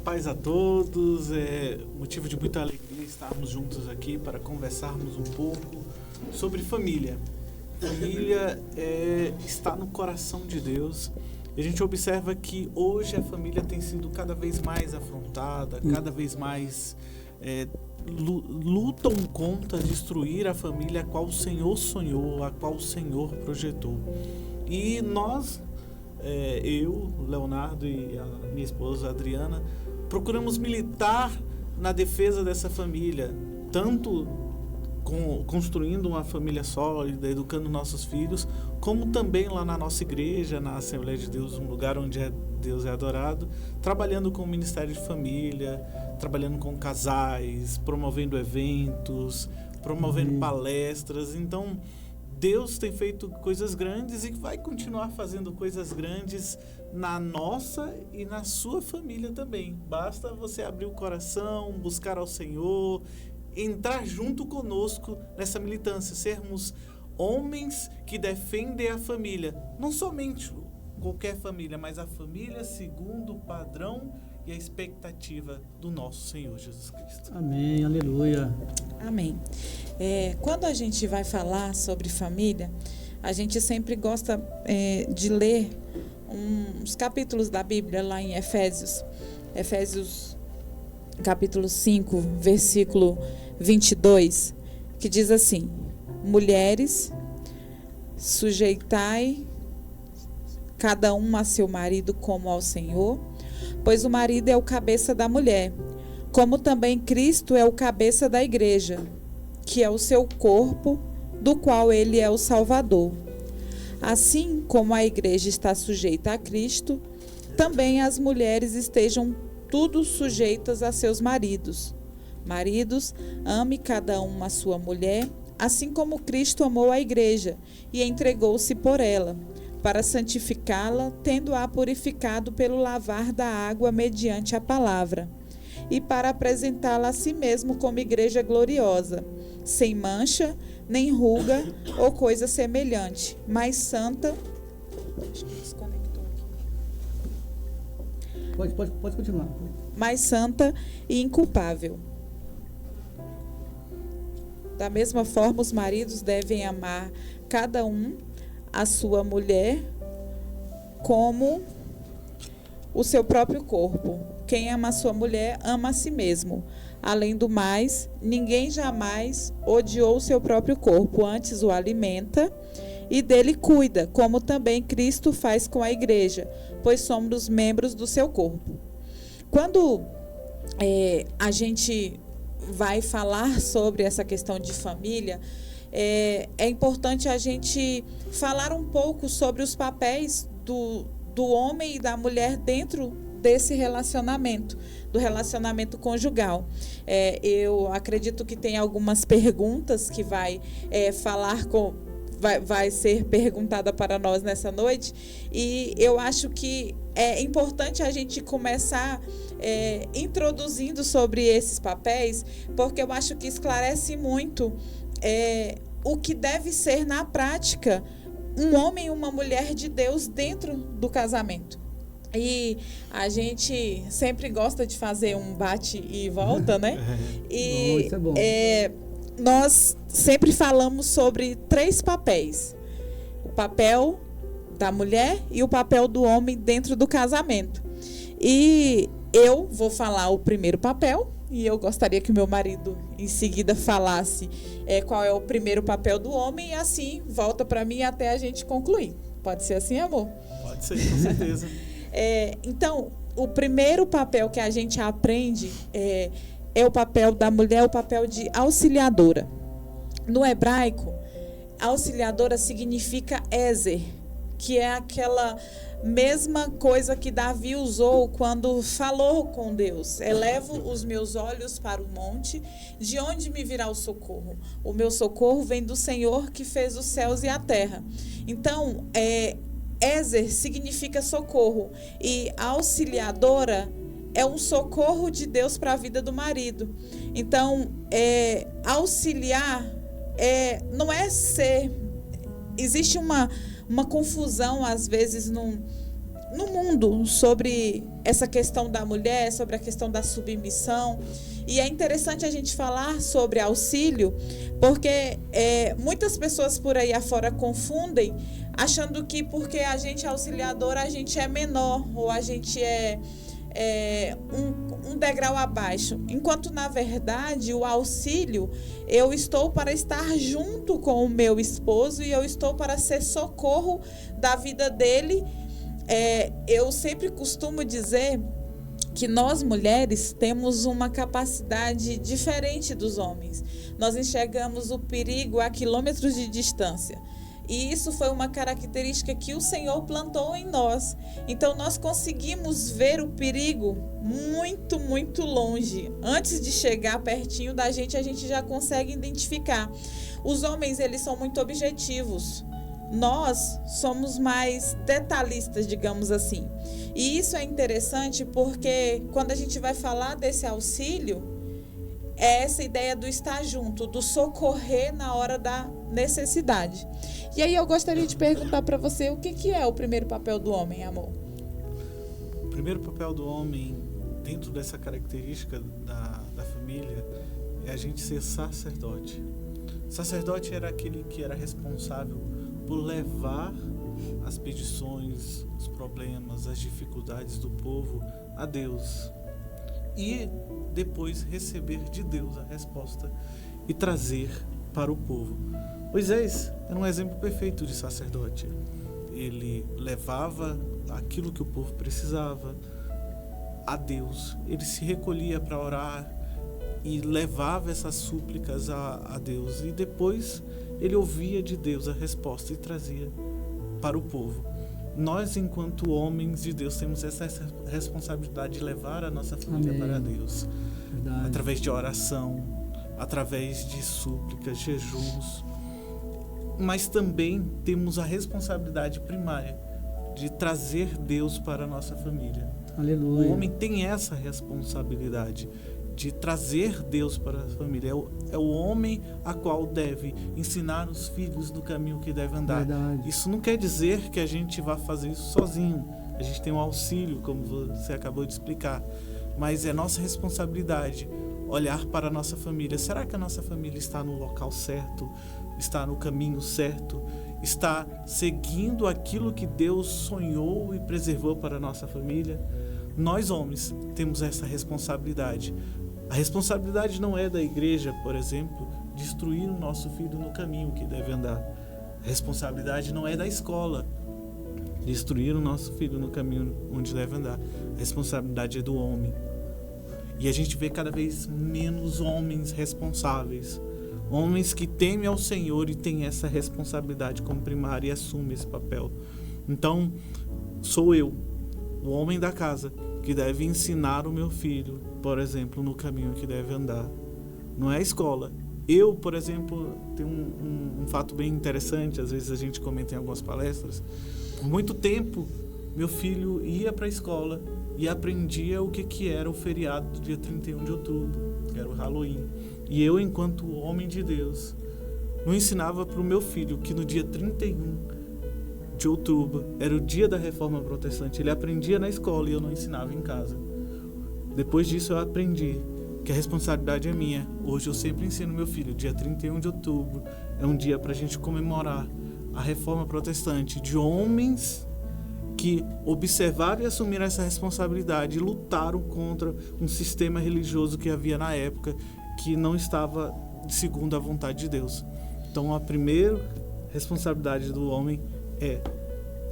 Paz a todos, é motivo de muita alegria estarmos juntos aqui para conversarmos um pouco sobre família. Família está no coração de Deus. E a gente observa que hoje a família tem sido cada vez mais afrontada, cada vez mais lutam contra destruir a família a qual o Senhor sonhou, a qual o Senhor projetou. E nós, eu, Leonardo e a minha esposa Adriana, procuramos militar na defesa dessa família, tanto construindo uma família sólida, educando nossos filhos, como também lá na nossa igreja, na Assembleia de Deus, um lugar onde Deus é adorado, trabalhando com o Ministério de Família, trabalhando com casais, promovendo eventos, promovendo palestras. Então, Deus tem feito coisas grandes e vai continuar fazendo coisas grandes na nossa e na sua família também. Basta você abrir o coração, buscar ao Senhor, entrar junto conosco nessa militância, sermos homens que defendem a família, não somente qualquer família, mas a família segundo o padrão e a expectativa do nosso Senhor Jesus Cristo. Amém, aleluia. Amém. Quando a gente vai falar sobre família, a gente sempre gosta de ler uns capítulos da Bíblia lá em Efésios capítulo 5, versículo 22, que diz assim: mulheres, sujeitai cada um a seu marido como ao Senhor, pois o marido é o cabeça da mulher, como também Cristo é o cabeça da igreja, que é o seu corpo, do qual ele é o Salvador. Assim como a igreja está sujeita a Cristo, também as mulheres estejam tudo sujeitas a seus maridos. Maridos, ame cada um a sua mulher, assim como Cristo amou a igreja e entregou-se por ela, para santificá-la, tendo-a purificado pelo lavar da água mediante a palavra, e para apresentá-la a si mesmo como igreja gloriosa, sem mancha, nem ruga ou coisa semelhante, mas santa. Acho que desconectou aqui. Pode continuar. Mais santa e inculpável. Da mesma forma, os maridos devem amar cada um a sua mulher como o seu próprio corpo. Quem ama a sua mulher, ama a si mesmo. Além do mais, ninguém jamais odiou o seu próprio corpo, antes o alimenta e dele cuida, como também Cristo faz com a igreja, pois somos membros do seu corpo. Quando a gente vai falar sobre essa questão de família, é importante a gente falar um pouco sobre os papéis do homem e da mulher dentro desse relacionamento, do relacionamento conjugal. Eu acredito que tem algumas perguntas que vai ser perguntada para nós nessa noite, e eu acho que é importante a gente começar introduzindo sobre esses papéis, porque eu acho que esclarece muito o que deve ser na prática um homem e uma mulher de Deus dentro do casamento. E a gente sempre gosta de fazer um bate e volta, né? E isso é bom. Nós sempre falamos sobre 3 papéis. papel da mulher e o papel do homem dentro do casamento. E eu vou falar o primeiro papel, e eu gostaria que o meu marido em seguida falasse qual é o primeiro papel do homem, e assim volta para mim até a gente concluir. Pode ser assim, amor? Pode ser, com certeza. Então, o primeiro papel que a gente aprende é o papel da mulher, o papel de auxiliadora. No hebraico, auxiliadora significa Ezer, que é aquela mesma coisa que Davi usou quando falou com Deus. Elevo os meus olhos para o monte, de onde me virá o socorro? O meu socorro vem do Senhor que fez os céus e a terra. Então, Ezer significa socorro, e auxiliadora é um socorro de Deus para a vida do marido. Então, auxiliar não é ser... Existe uma confusão, às vezes, no mundo sobre essa questão da mulher, sobre a questão da submissão. E é interessante a gente falar sobre auxílio, porque muitas pessoas por aí afora confundem, achando que porque a gente é auxiliadora, a gente é menor, ou a gente é um degrau abaixo, enquanto na verdade o auxílio, eu estou para estar junto com o meu esposo e eu estou para ser socorro da vida dele. Eu sempre costumo dizer que nós mulheres temos uma capacidade diferente dos homens. Nós enxergamos o perigo a quilômetros de distância. E isso foi uma característica que o Senhor plantou em nós. Então, nós conseguimos ver o perigo muito, muito longe. Antes de chegar pertinho da gente, a gente já consegue identificar. Os homens, eles são muito objetivos. Nós somos mais detalhistas, digamos assim. E isso é interessante porque quando a gente vai falar desse auxílio, é essa ideia do estar junto, do socorrer na hora da necessidade. E aí eu gostaria de perguntar para você, o que é o primeiro papel do homem, amor? O primeiro papel do homem, dentro dessa característica da família, é a gente ser sacerdote. Sacerdote era aquele que era responsável por levar as petições, os problemas, as dificuldades do povo a Deus. E depois receber de Deus a resposta e trazer para o povo. Moisés era um exemplo perfeito de sacerdote. Ele levava aquilo que o povo precisava a Deus. Ele se recolhia para orar e levava essas súplicas a Deus. E depois ele ouvia de Deus a resposta e trazia para o povo. Nós, enquanto homens de Deus, temos essa responsabilidade de levar a nossa família para Deus. Verdade. Através de oração, através de súplicas, jejuns. Mas também temos a responsabilidade primária de trazer Deus para a nossa família. Aleluia. O homem tem essa responsabilidade de trazer Deus para a família. É o homem a qual deve ensinar os filhos no caminho que deve andar. Verdade. Isso não quer dizer que a gente vá fazer isso sozinho. A gente tem um auxílio, como você acabou de explicar. Mas é nossa responsabilidade olhar para a nossa família. Será que a nossa família está no local certo? Está no caminho certo? Está seguindo aquilo que Deus sonhou e preservou para a nossa família? Nós, homens, temos essa responsabilidade. A responsabilidade não é da igreja, por exemplo, de instruir o nosso filho no caminho que deve andar. A responsabilidade não é da escola, de instruir o nosso filho no caminho onde deve andar. A responsabilidade é do homem. E a gente vê cada vez menos homens responsáveis. Homens que temem ao Senhor e têm essa responsabilidade como primária e assumem esse papel. Então, sou eu, o homem da casa, que deve ensinar o meu filho, por exemplo, no caminho que deve andar. Não é a escola. Eu, por exemplo, tenho um fato bem interessante, às vezes a gente comenta em algumas palestras. Por muito tempo, meu filho ia para a escola e aprendia o que era o feriado do dia 31 de outubro, que era o Halloween. E eu, enquanto homem de Deus, não ensinava para o meu filho que no dia 31 de outubro era o dia da Reforma Protestante. Ele aprendia na escola e eu não ensinava em casa. Depois disso eu aprendi que a responsabilidade é minha. Hoje eu sempre ensino meu filho, dia 31 de outubro é um dia para a gente comemorar a reforma protestante, de homens que observaram e assumiram essa responsabilidade e lutaram contra um sistema religioso que havia na época, que não estava segundo a vontade de Deus. Então, a primeira responsabilidade do homem é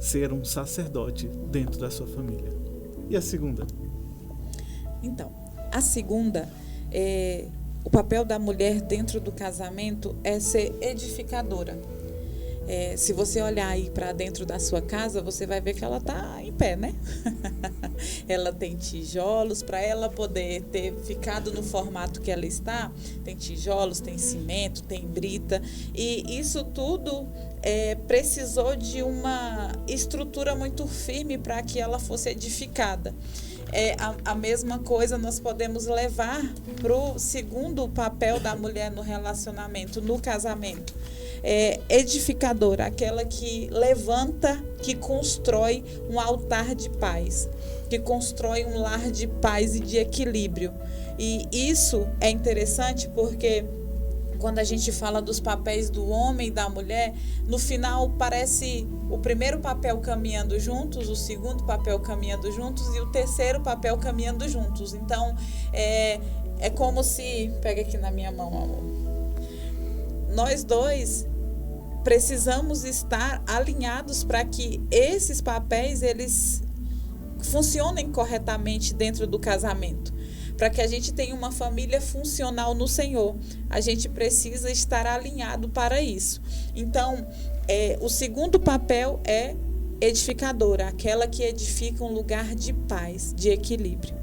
ser um sacerdote dentro da sua família. E a segunda? Então, a segunda, o papel da mulher dentro do casamento é ser edificadora. Se você olhar aí para dentro da sua casa, você vai ver que ela está em pé, né? Ela tem tijolos, para ela poder ter ficado no formato que ela está, tem tijolos, tem cimento, tem brita, e isso tudo precisou de uma estrutura muito firme para que ela fosse edificada. A mesma coisa nós podemos levar para o segundo papel da mulher no relacionamento, no casamento. Edificadora, aquela que levanta, que constrói um altar de paz, que constrói um lar de paz e de equilíbrio. E isso é interessante porque quando a gente fala dos papéis do homem e da mulher, no final parece o primeiro papel caminhando juntos, o segundo papel caminhando juntos e o terceiro papel caminhando juntos. Então, é como se... Pega aqui na minha mão, amor. Nós dois precisamos estar alinhados para que esses papéis eles funcionem corretamente dentro do casamento. Para que a gente tenha uma família funcional no Senhor, a gente precisa estar alinhado para isso. Então, o segundo papel é edificadora, aquela que edifica um lugar de paz, de equilíbrio.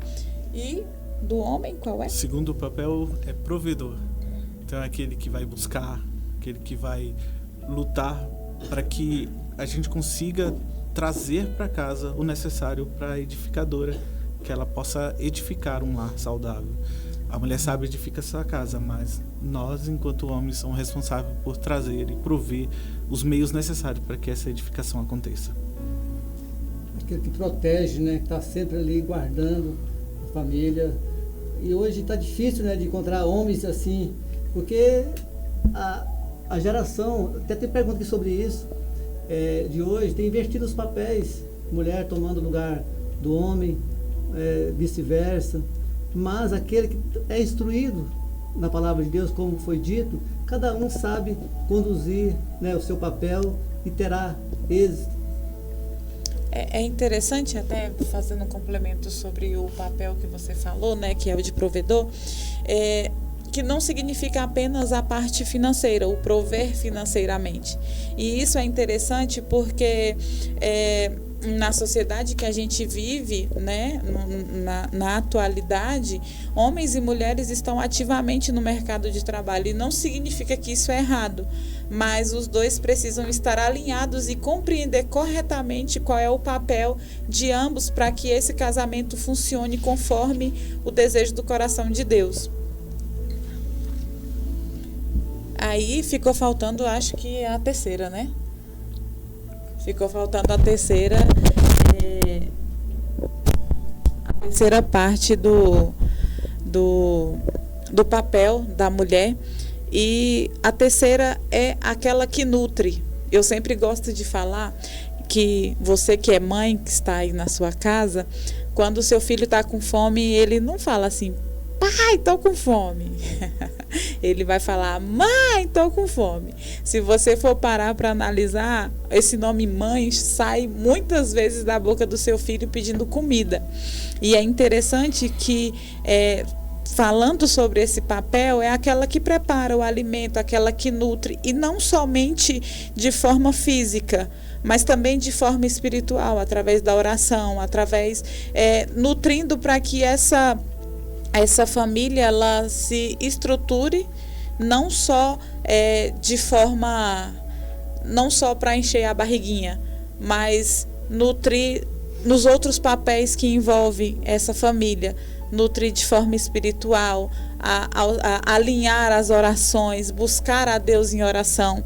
E do homem, qual é? O segundo papel é provedor. Então, é aquele que vai buscar, aquele que vai lutar para que a gente consiga trazer para casa o necessário para a edificadora, que ela possa edificar um lar saudável. A mulher sábia edifica sua casa, mas nós, enquanto homens, somos responsáveis por trazer e prover os meios necessários para que essa edificação aconteça. Aquele que protege, né? Que está sempre ali guardando a família. E hoje está difícil, né, de encontrar homens assim, porque a geração, até tem pergunta aqui sobre isso, de hoje, tem invertido os papéis, mulher tomando o lugar do homem, vice-versa, mas aquele que é instruído na palavra de Deus, como foi dito, cada um sabe conduzir, né, o seu papel e terá êxito. É interessante, até fazendo um complemento sobre o papel que você falou, né, que é o de provedor, que não significa apenas a parte financeira, o prover financeiramente. E isso é interessante porque na sociedade que a gente vive, né, na atualidade, homens e mulheres estão ativamente no mercado de trabalho, e não significa que isso é errado, mas os dois precisam estar alinhados e compreender corretamente qual é o papel de ambos para que esse casamento funcione conforme o desejo do coração de Deus. Aí ficou faltando, acho que a terceira, né? Ficou faltando a terceira parte do papel da mulher. E a terceira é aquela que nutre. Eu sempre gosto de falar que você que é mãe, que está aí na sua casa, quando o seu filho está com fome, ele não fala assim: pai, estou com fome. Ele vai falar: mãe, estou com fome. Se você for parar para analisar, esse nome mãe sai muitas vezes da boca do seu filho pedindo comida. E é interessante que, falando sobre esse papel, é aquela que prepara o alimento, aquela que nutre, e não somente de forma física, mas também de forma espiritual, através da oração, nutrindo para que essa família ela se estruture, não só de forma, não só para encher a barriguinha, mas nutrir nos outros papéis que envolvem essa família, nutrir de forma espiritual, alinhar as orações, buscar a Deus em oração.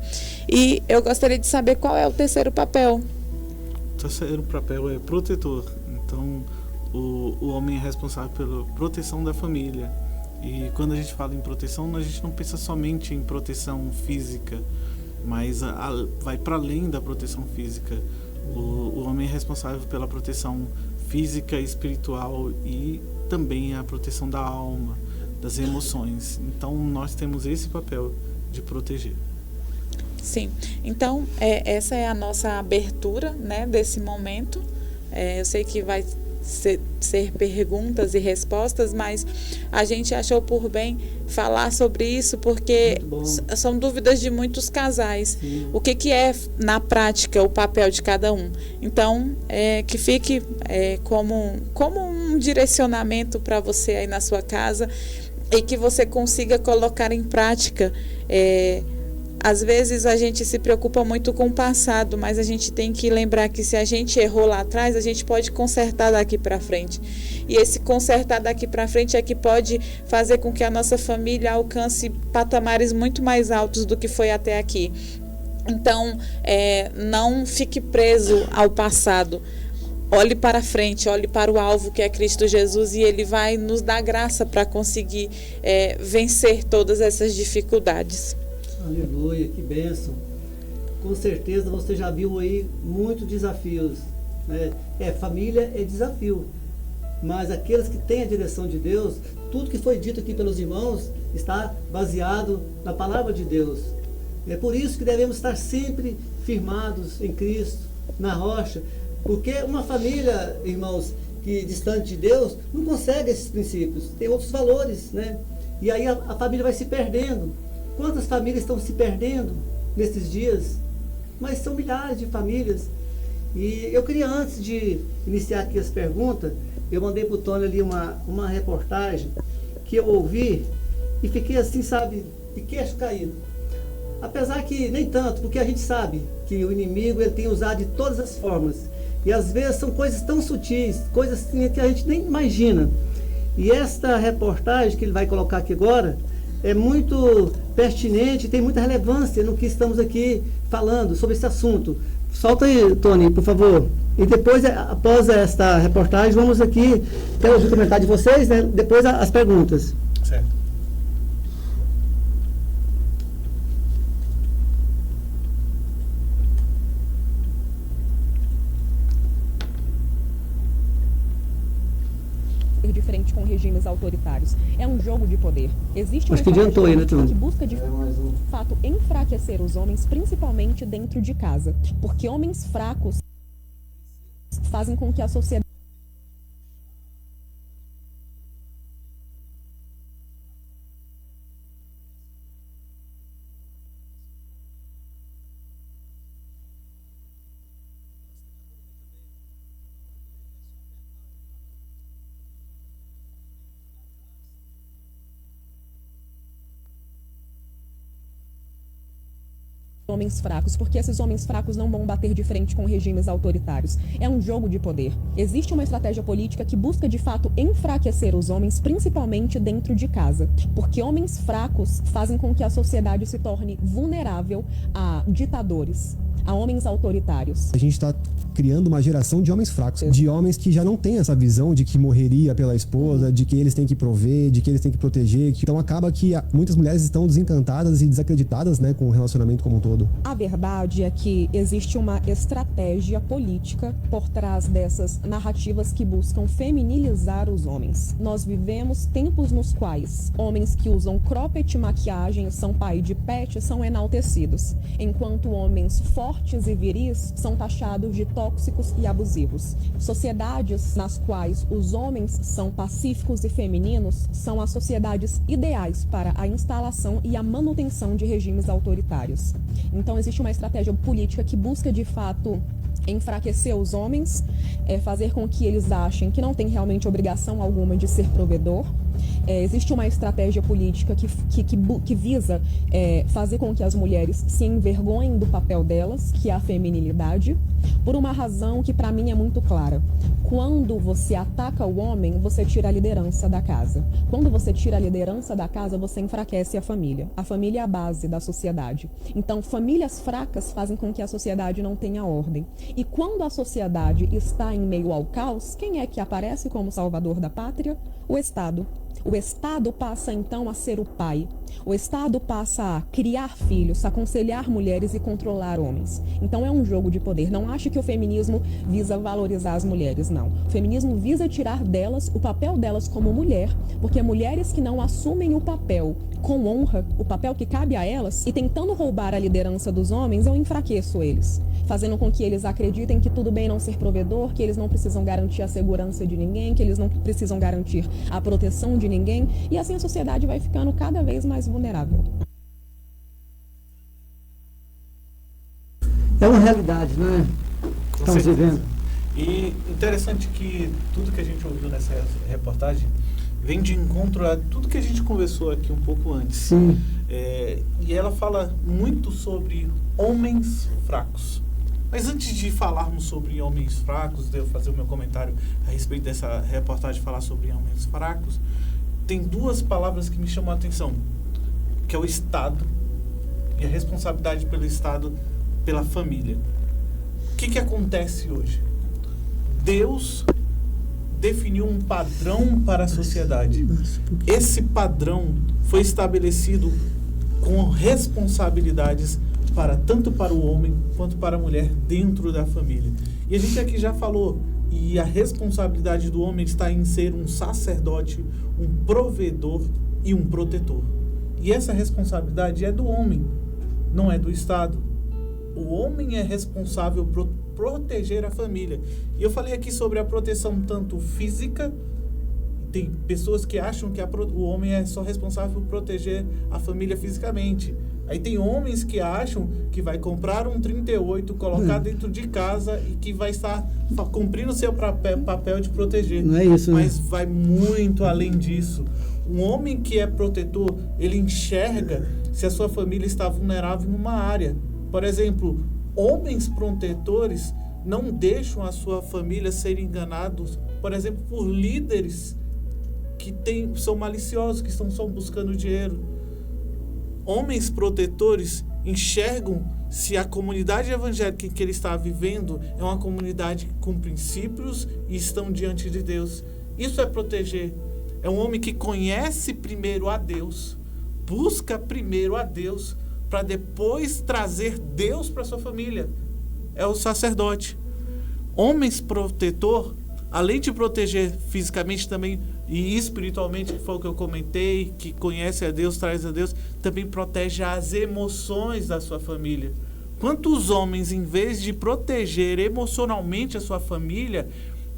E eu gostaria de saber qual é o terceiro papel. O terceiro papel é protetor. Então, o homem é responsável pela proteção da família. E quando a gente fala em proteção, a gente não pensa somente em proteção física, mas vai para além da proteção física. O homem é responsável pela proteção física, espiritual e também a proteção da alma, das emoções. Então nós temos esse papel de proteger. Sim, então essa é a nossa abertura, né, desse momento. Eu sei que vai ser perguntas e respostas, mas a gente achou por bem falar sobre isso porque são dúvidas de muitos casais. Sim. O que é na prática o papel de cada um. Então, que fique como um direcionamento para você aí na sua casa e que você consiga colocar em prática. Às vezes a gente se preocupa muito com o passado, mas a gente tem que lembrar que se a gente errou lá atrás, a gente pode consertar daqui para frente. E esse consertar daqui para frente é que pode fazer com que a nossa família alcance patamares muito mais altos do que foi até aqui. Então, não fique preso ao passado. Olhe para frente, olhe para o alvo que é Cristo Jesus e Ele vai nos dar graça para conseguir vencer todas essas dificuldades. Aleluia, que bênção. Com certeza você já viu aí muitos desafios, né? Família é desafio, mas aqueles que têm a direção de Deus, tudo que foi dito aqui pelos irmãos está baseado na palavra de Deus. É por isso que devemos estar sempre firmados em Cristo, na rocha, porque uma família, irmãos, que distante de Deus, não consegue esses princípios, tem outros valores, né? E aí a família vai se perdendo. Quantas famílias estão se perdendo nesses dias? Mas são milhares de famílias. E eu queria, antes de iniciar aqui as perguntas, eu mandei para o Tony ali uma reportagem que eu ouvi e fiquei assim, sabe, de queixo caído. Apesar que nem tanto, porque a gente sabe que o inimigo ele tem usado de todas as formas. E às vezes são coisas tão sutis, coisas assim que a gente nem imagina. E esta reportagem que ele vai colocar aqui agora é muito pertinente, tem muita relevância no que estamos aqui falando sobre esse assunto. Solta aí, Tony, por favor. E depois, após esta reportagem, vamos aqui, quero ouvir o comentário de vocês, né? Depois as perguntas. Certo. Diferente com regimes autoritários. É um jogo de poder. Existe uma que busca de fato enfraquecer os homens, principalmente dentro de casa, porque homens fracos fazem com que a sociedade homens fracos, porque esses homens fracos não vão bater de frente com regimes autoritários. É um jogo de poder. Existe uma estratégia política que busca, de fato, enfraquecer os homens, principalmente dentro de casa, porque homens fracos fazem com que a sociedade se torne vulnerável a ditadores, a homens autoritários. A gente está criando uma geração de homens fracos, de homens que já não têm essa visão de que morreria pela esposa, de que eles têm que prover, de que eles têm que proteger. Então acaba que muitas mulheres estão desencantadas e desacreditadas, né, com o relacionamento como um todo. A verdade é que existe uma estratégia política por trás dessas narrativas que buscam feminilizar os homens. Nós vivemos tempos nos quais homens que usam cropped, maquiagem, são pai de pet, são enaltecidos, enquanto homens fortes e viris são taxados de tóxicos e abusivos. Sociedades nas quais os homens são pacíficos e femininos são as sociedades ideais para a instalação e a manutenção de regimes autoritários. Então existe uma estratégia política que busca, de fato, enfraquecer os homens, fazer com que eles achem que não tem realmente obrigação alguma de ser provedor. Existe uma estratégia política que visa fazer com que as mulheres se envergonhem do papel delas, que é a feminilidade, por uma razão que para mim é muito clara. Quando você ataca o homem, você tira a liderança da casa. Quando você tira a liderança da casa, você enfraquece a família. A família é a base da sociedade. Então, famílias fracas fazem com que a sociedade não tenha ordem. E quando a sociedade está em meio ao caos, quem é que aparece como salvador da pátria? O Estado. O Estado passa então a ser o pai. O Estado passa a criar filhos, aconselhar mulheres e controlar homens. Então é um jogo de poder. Não ache que o feminismo visa valorizar as mulheres, não. O feminismo visa tirar delas o papel delas como mulher, porque mulheres que não assumem o papel com honra, o papel que cabe a elas, e tentando roubar a liderança dos homens, eu enfraqueço eles, fazendo com que eles acreditem que tudo bem não ser provedor, que eles não precisam garantir a segurança de ninguém, que eles não precisam garantir a proteção de ninguém, e assim a sociedade vai ficando cada vez mais vulnerável. É uma realidade, né? Estamos vivendo. E interessante que tudo que a gente ouviu nessa reportagem vem de encontro a tudo que a gente conversou aqui um pouco antes. Sim. E ela fala muito sobre homens fracos. Mas antes de falarmos sobre homens fracos, de eu fazer o meu comentário a respeito dessa reportagem falar sobre homens fracos, tem duas palavras que me chamam a atenção, que é o Estado e a responsabilidade pelo Estado, pela família. O que acontece hoje? Deus definiu um padrão para a sociedade. Esse padrão foi estabelecido com responsabilidades tanto para o homem quanto para a mulher dentro da família. E a gente aqui já falou, e a responsabilidade do homem está em ser um sacerdote, um provedor e um protetor. E essa responsabilidade é do homem, não é do Estado. O homem é responsável por proteger a família. E eu falei aqui sobre a proteção tanto física. Tem pessoas que acham que o homem é só responsável por proteger a família fisicamente. Aí tem homens que acham que vai comprar um 38, colocar dentro de casa e que vai estar cumprindo o seu papel de proteger. Não é isso, mas vai muito além disso. Um homem que é protetor, ele enxerga se a sua família está vulnerável em uma área. Por exemplo, homens protetores não deixam a sua família ser enganados, por exemplo, por líderes que são maliciosos, que estão só buscando dinheiro. Homens protetores enxergam se a comunidade evangélica em que ele está vivendo é uma comunidade com princípios e estão diante de Deus. Isso é proteger. É um homem que conhece primeiro a Deus, busca primeiro a Deus, para depois trazer Deus para sua família. É o sacerdote. Homens protetor, além de proteger fisicamente também e espiritualmente, que foi o que eu comentei, que conhece a Deus, traz a Deus, também protege as emoções da sua família. Quantos homens, em vez de proteger emocionalmente a sua família,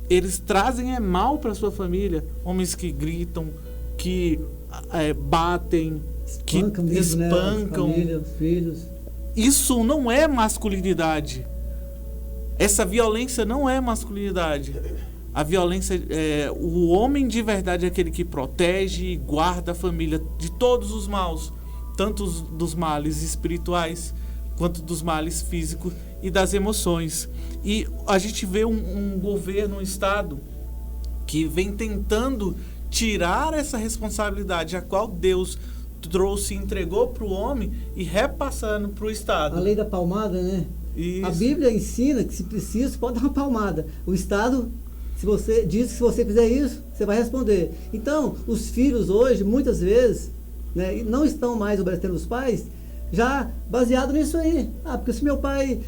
eles trazem mal para a sua família? Homens que gritam, que batem, que espancam. Né? Família, os filhos. Isso não é masculinidade. Essa violência não é masculinidade. A violência, o homem de verdade é aquele que protege e guarda a família de todos os maus, tanto dos males espirituais quanto dos males físicos e das emoções. E a gente vê um governo, um Estado que vem tentando tirar essa responsabilidade a qual Deus trouxe e entregou para o homem e repassando para o Estado. A lei da palmada, né? Isso. A Bíblia ensina que se precisa, pode dar uma palmada. O Estado, se você diz que se você fizer isso, você vai responder. Então, os filhos hoje, muitas vezes, né, não estão mais obedecendo os pais, já baseado nisso aí. Porque se meu pai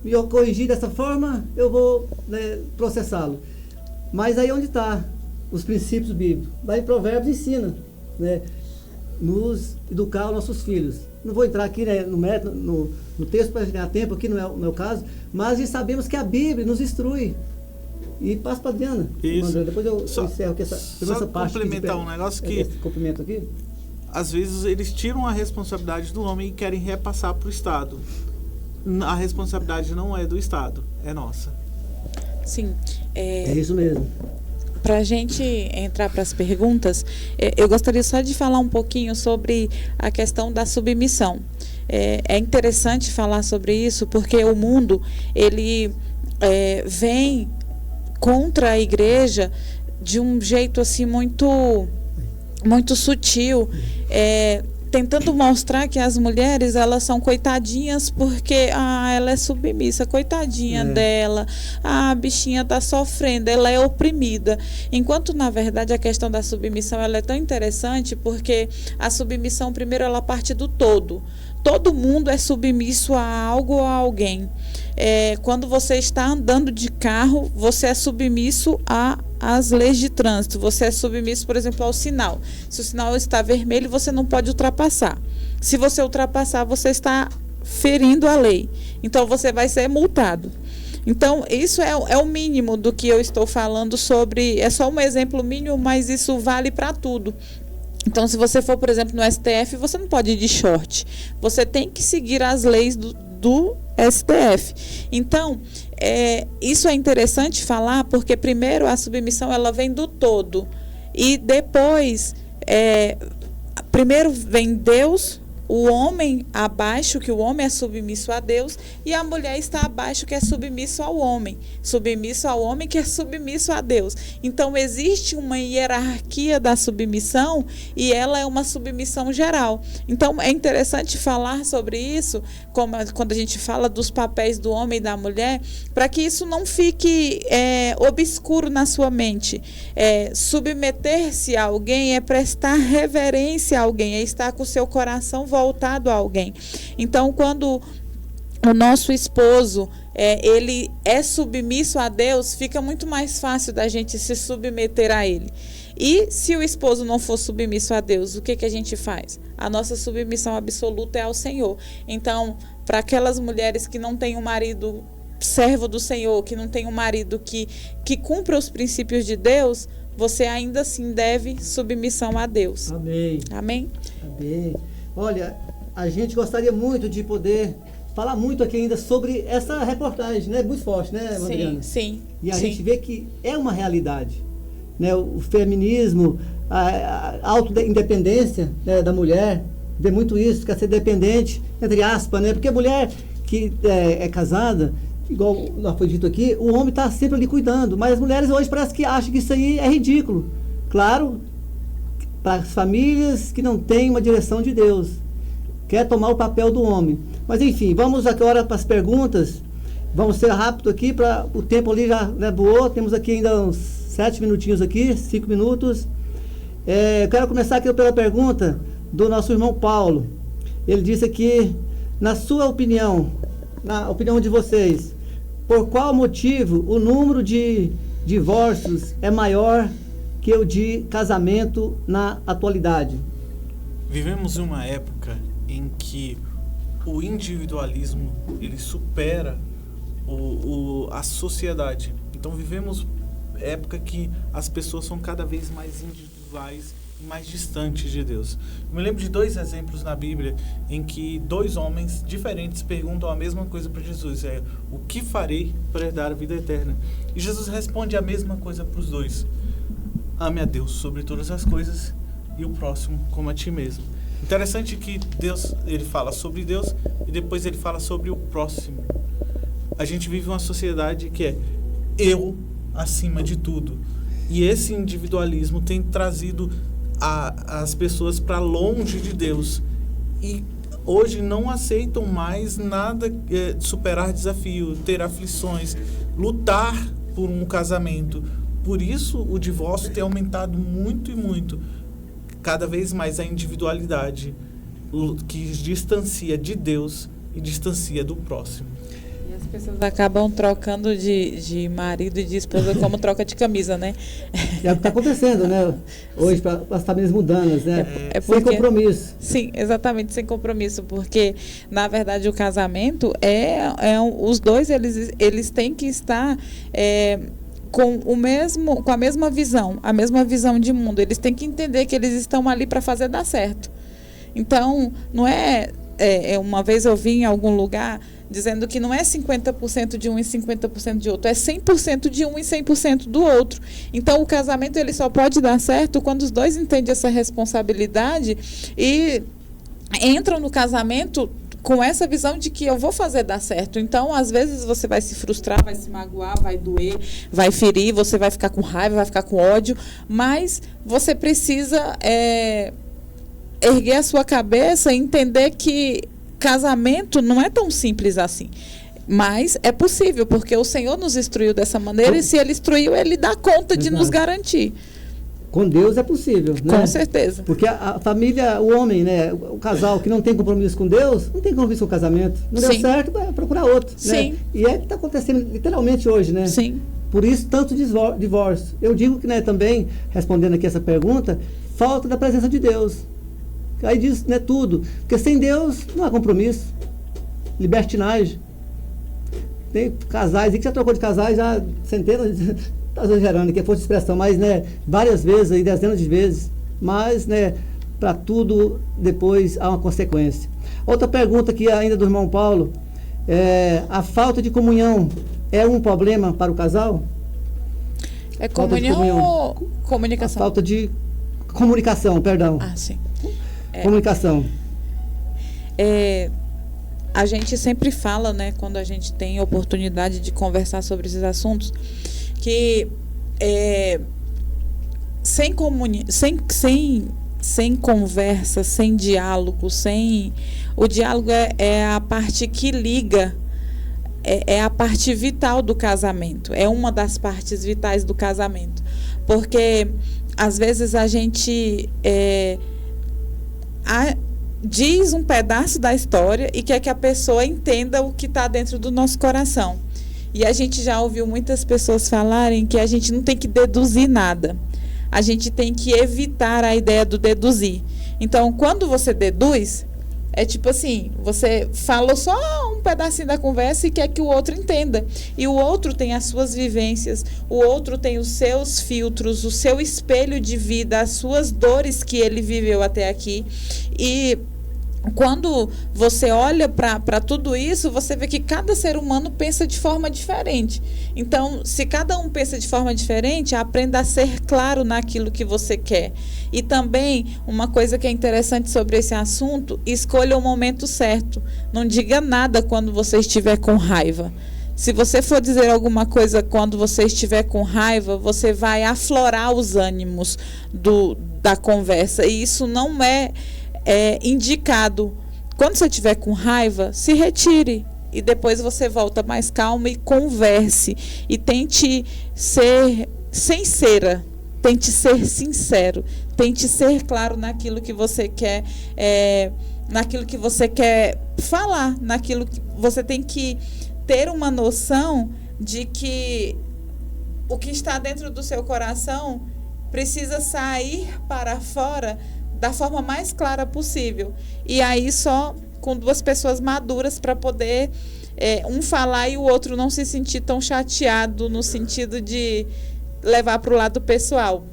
me corrigir dessa forma, eu vou processá-lo. Mas aí onde está os princípios bíblicos? Lá em Provérbios ensina, né, nos educar os nossos filhos. Não vou entrar aqui no texto para ganhar tempo, aqui não é o meu caso, mas sabemos que a Bíblia nos instrui. E passo para a Adriana. Isso. André, depois eu encerro aqui essa parte. Só complementar um negócio que... Esse complemento aqui. Às vezes eles tiram a responsabilidade do homem e querem repassar para o Estado. A responsabilidade não é do Estado, é nossa. Sim. É isso mesmo. Para a gente entrar para as perguntas, eu gostaria só de falar um pouquinho sobre a questão da submissão. É interessante falar sobre isso porque o mundo ele vem contra a igreja de um jeito assim muito sutil, tentando mostrar que as mulheres, elas são coitadinhas porque ela é submissa, coitadinha dela, a bichinha está sofrendo, ela é oprimida. Enquanto, na verdade, a questão da submissão ela é tão interessante porque a submissão, primeiro, ela parte do todo. Todo mundo é submisso a algo ou a alguém. Quando você está andando de carro, você é submisso às leis de trânsito. Você é submisso, por exemplo, ao sinal. Se o sinal está vermelho, você não pode ultrapassar. Se você ultrapassar, você está ferindo a lei. Então, você vai ser multado. Então, isso é o mínimo do que eu estou falando sobre. É só um exemplo mínimo, mas isso vale para tudo. Então, se você for, por exemplo, no STF, você não pode ir de short. Você tem que seguir as leis do STF. Então, isso é interessante falar, porque primeiro a submissão ela vem do todo. E depois, primeiro vem Deus, o homem abaixo, que o homem é submisso a Deus, e a mulher está abaixo, que é submisso ao homem que é submisso a Deus. Então, existe uma hierarquia da submissão e ela é uma submissão geral. Então, é interessante falar sobre isso, quando a gente fala dos papéis do homem e da mulher, para que isso não fique obscuro na sua mente. Submeter-se a alguém é prestar reverência a alguém, é estar com o seu coração voltado a alguém. Então, quando o nosso esposo ele é submisso a Deus, fica muito mais fácil da gente se submeter a ele. E se o esposo não for submisso a Deus, o que a gente faz? A nossa submissão absoluta é ao Senhor. Então, para aquelas mulheres que não têm um marido servo do Senhor, que não tem um marido que cumpra os princípios de Deus, você ainda assim deve submissão a Deus. Amém. Amém? Amém. Olha, a gente gostaria muito de poder falar muito aqui ainda sobre essa reportagem, né? Muito forte, né, Adriana? Sim. E a gente vê que é uma realidade, né? O feminismo, a autoindependência, né, da mulher, vê muito isso, quer ser dependente, entre aspas, né? Porque a mulher que é casada, igual foi dito aqui, o homem está sempre ali cuidando, mas as mulheres hoje parece que acham que isso aí é ridículo. Claro, para as famílias que não têm uma direção de Deus, quer tomar o papel do homem. Mas enfim, vamos agora para as perguntas. Vamos ser rápido aqui, para o tempo ali já voou. Temos aqui ainda uns 7 minutinhos aqui, 5 minutos. Eu quero começar aqui pela pergunta do nosso irmão Paulo. Ele disse aqui, na sua opinião, na opinião de vocês, por qual motivo o número de divórcios é maior que o de casamento na atualidade? Vivemos uma época em que o individualismo ele supera a sociedade. Então vivemos época que as pessoas são cada vez mais individuais e mais distantes de Deus. Eu me lembro de 2 exemplos na Bíblia em que 2 homens diferentes perguntam a mesma coisa para Jesus: o que farei para herdar a vida eterna? E Jesus responde a mesma coisa para os 2: ame a Deus sobre todas as coisas e o próximo como a ti mesmo. Interessante que Deus, ele fala sobre Deus e depois ele fala sobre o próximo. A gente vive uma sociedade que é eu acima de tudo. E esse individualismo tem trazido as pessoas para longe de Deus. E hoje não aceitam mais nada, superar desafio, ter aflições, lutar por um casamento. Por isso o divórcio tem aumentado muito e muito. Cada vez mais a individualidade que distancia de Deus e distancia do próximo. E as pessoas acabam trocando de marido e de esposa como troca de camisa, né? É o que está acontecendo, né? Hoje, para as famílias mudanas, né? Sem compromisso. Sim, exatamente, sem compromisso, porque, na verdade, o casamento os dois, eles têm que estar... com a mesma visão de mundo. Eles têm que entender que eles estão ali para fazer dar certo. Então, não uma vez eu vi em algum lugar dizendo que não é 50% de um e 50% de outro, é 100% de um e 100% do outro. Então, o casamento ele só pode dar certo quando os dois entendem essa responsabilidade e entram no casamento com essa visão de que eu vou fazer dar certo. Então, às vezes, você vai se frustrar, vai se magoar, vai doer, vai ferir, você vai ficar com raiva, vai ficar com ódio, mas você precisa erguer a sua cabeça e entender que casamento não é tão simples assim. Mas é possível, porque o Senhor nos instruiu dessa maneira, e se Ele instruiu, Ele dá conta de nos garantir. Com Deus é possível, né? Com certeza. Porque a família, o homem, né, o casal que não tem compromisso com Deus, não tem compromisso com o casamento. Não deu certo, vai procurar outro. Sim. Né? E é o que está acontecendo literalmente hoje, né? Sim. Por isso, tanto divórcio. Eu digo que, né, também, respondendo aqui essa pergunta, falta da presença de Deus. Aí diz, né, tudo. Porque sem Deus não há compromisso. Libertinagem. Tem casais, e que já trocou de casais, já centenas, está exagerando, que é força de expressão, mas, né, várias vezes, aí, dezenas de vezes. Mas, né, para tudo, depois há uma consequência. Outra pergunta aqui ainda do irmão Paulo. A falta de comunhão é um problema para o casal? É comunhão ou comunicação? A falta de comunicação, perdão. Ah, sim. Comunicação. A gente sempre fala, né, quando a gente tem oportunidade de conversar sobre esses assuntos, que sem conversa, sem diálogo, o diálogo é a parte que liga, é a parte vital do casamento, é uma das partes vitais do casamento, porque às vezes a gente diz um pedaço da história e quer que a pessoa entenda o que está dentro do nosso coração. E a gente já ouviu muitas pessoas falarem que a gente não tem que deduzir nada. A gente tem que evitar a ideia do deduzir. Então, quando você deduz, é tipo assim, você falou só um pedacinho da conversa e quer que o outro entenda. E o outro tem as suas vivências, o outro tem os seus filtros, o seu espelho de vida, as suas dores que ele viveu até aqui. E quando você olha para tudo isso, você vê que cada ser humano pensa de forma diferente. Então, se cada um pensa de forma diferente, aprenda a ser claro naquilo que você quer. E também, uma coisa que é interessante sobre esse assunto, escolha o momento certo. Não diga nada quando você estiver com raiva. Se você for dizer alguma coisa quando você estiver com raiva, você vai aflorar os ânimos da conversa. E isso não é indicado. Quando você estiver com raiva, se retire e depois você volta mais calma e converse e tente ser sincera, tente ser sincero, tente ser claro naquilo que você quer, naquilo que você quer falar, naquilo que você tem que ter uma noção de que o que está dentro do seu coração precisa sair para fora da forma mais clara possível. E aí só com duas pessoas maduras para poder um falar e o outro não se sentir tão chateado no sentido de levar para o lado pessoal.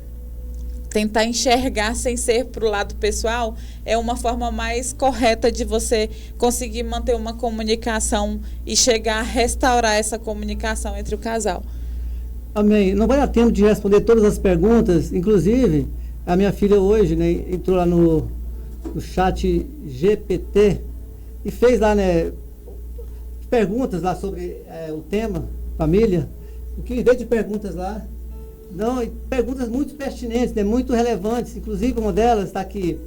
Tentar enxergar sem ser para o lado pessoal é uma forma mais correta de você conseguir manter uma comunicação e chegar a restaurar essa comunicação entre o casal. Amém. Não vai dar tempo de responder todas as perguntas, inclusive a minha filha hoje, né, entrou lá no chat GPT e fez lá, né, perguntas lá sobre o tema família. O que veio de perguntas lá, não, perguntas muito pertinentes, né, muito relevantes. Inclusive uma delas está aqui: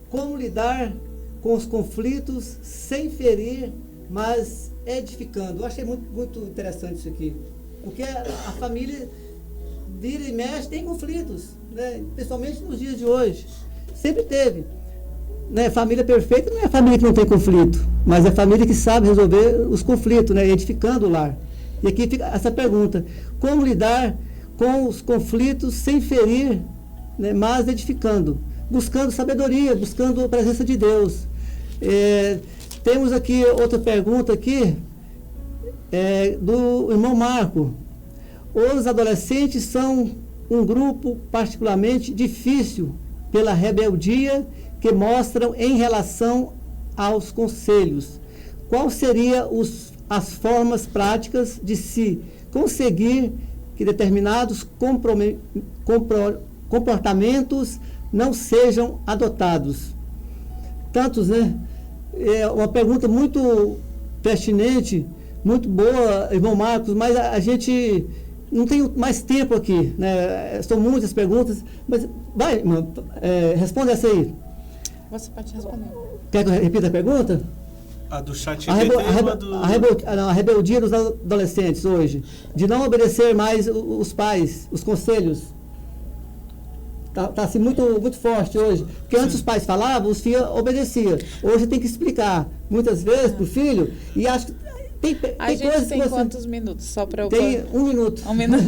como lidar com os conflitos sem ferir, mas edificando. Eu achei muito interessante isso aqui, porque a família vira e mexe, tem conflitos, né? Principalmente nos dias de hoje. Sempre teve, né? Família perfeita não é a família que não tem conflito, mas é a família que sabe resolver os conflitos, né? Edificando o lar. E aqui fica essa pergunta: como lidar com os conflitos sem ferir, né? Mas edificando, buscando sabedoria, buscando a presença de Deus. Temos aqui outra pergunta aqui, do irmão Marco. Os adolescentes são um grupo particularmente difícil pela rebeldia que mostram em relação aos conselhos. Qual seria as formas práticas de se conseguir que determinados comportamentos não sejam adotados? Tantos, né? É uma pergunta muito pertinente, muito boa, irmão Marcos, mas a gente não tem mais tempo aqui, né? São muitas perguntas, mas vai, irmão, responda essa aí. Você pode responder. Quer que eu repita a pergunta? A do chat A rebeldia dos adolescentes hoje, de não obedecer mais os pais, os conselhos. Está assim, muito forte hoje. Porque antes os pais falavam, os filhos obedeciam. Hoje tem que explicar, muitas vezes, para o filho, e acho que tem a gente coisas tem que quantos minutos? Só para eu... Tem 1 minuto. 1 minuto.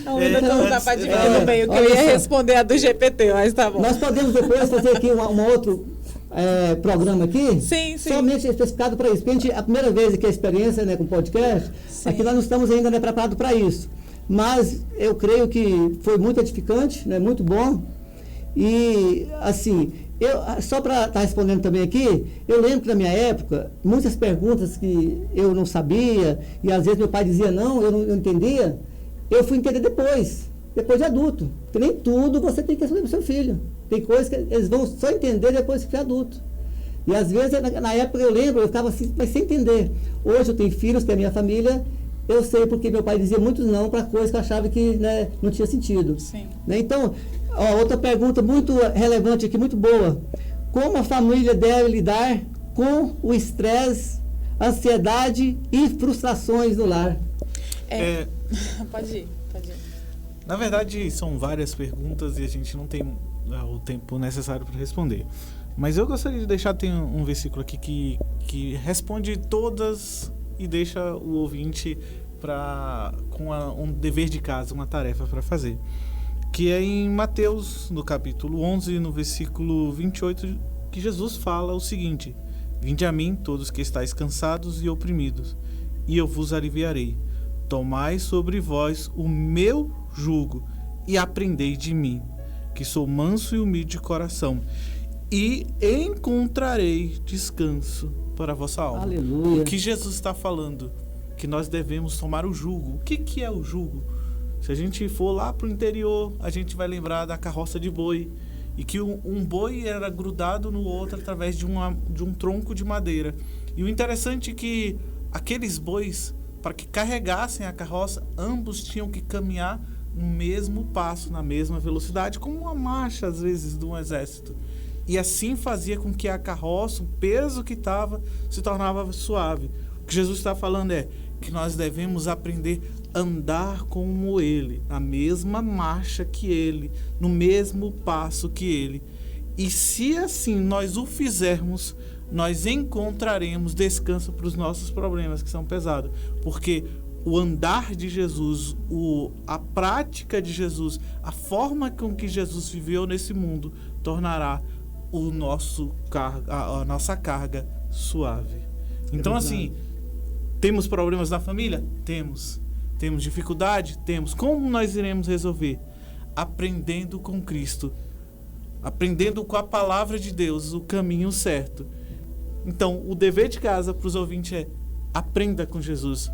1 minuto não dá para dividir no meio, que eu ia responder a do GPT, mas tá bom. Nós podemos depois fazer aqui um outro programa aqui, sim. somente especificado para isso. Porque a primeira vez que a experiência, né, com podcast, aqui nós não estamos ainda, né, preparados para isso. Mas eu creio que foi muito edificante, né, muito bom. E, assim, só para estar respondendo também aqui, eu lembro que na minha época, muitas perguntas que eu não sabia, e às vezes meu pai dizia não, eu não entendia, eu fui entender depois de adulto. Porque nem tudo você tem que responder para o seu filho. Tem coisas que eles vão só entender depois que é adulto. E às vezes, na época eu lembro, eu ficava assim, mas sem entender. Hoje eu tenho filhos, tenho a minha família, eu sei porque meu pai dizia muitos não para coisas que eu achava que, né, não tinha sentido. Sim. Né? Então, outra pergunta muito relevante aqui, muito boa. Como a família deve lidar com o estresse, ansiedade e frustrações no lar? Pode ir. Na verdade, são várias perguntas e a gente não tem o tempo necessário para responder. Mas eu gostaria de deixar, tem um versículo aqui que responde todas e deixa o ouvinte com um dever de casa, uma tarefa para fazer. Que é em Mateus, no capítulo 11, no versículo 28, que Jesus fala o seguinte: Vinde a mim, todos que estáis cansados e oprimidos, e eu vos aliviarei. Tomai sobre vós o meu jugo e aprendei de mim, que sou manso e humilde de coração, e encontrarei descanso para a vossa alma. Aleluia. O que Jesus está falando? Que nós devemos tomar o jugo. O que é o jugo? Se a gente for lá para o interior, a gente vai lembrar da carroça de boi, e que um boi era grudado no outro através de um tronco de madeira. E o interessante é que aqueles bois, para que carregassem a carroça, ambos tinham que caminhar no mesmo passo, na mesma velocidade, como uma marcha, às vezes, de um exército. E assim fazia com que a carroça, o peso que estava, se tornava suave. O que Jesus está falando é que nós devemos aprender a andar como Ele, na mesma marcha que Ele, no mesmo passo que Ele. E se assim nós o fizermos, nós encontraremos descanso para os nossos problemas que são pesados. Porque o andar de Jesus, a prática de Jesus, a forma com que Jesus viveu nesse mundo, tornará a nossa carga suave. Então, assim, temos problemas na família? Temos. Temos dificuldade? Temos. Como nós iremos resolver? Aprendendo com Cristo. Aprendendo com a palavra de Deus, o caminho certo. Então, o dever de casa para os ouvintes é: aprenda com Jesus.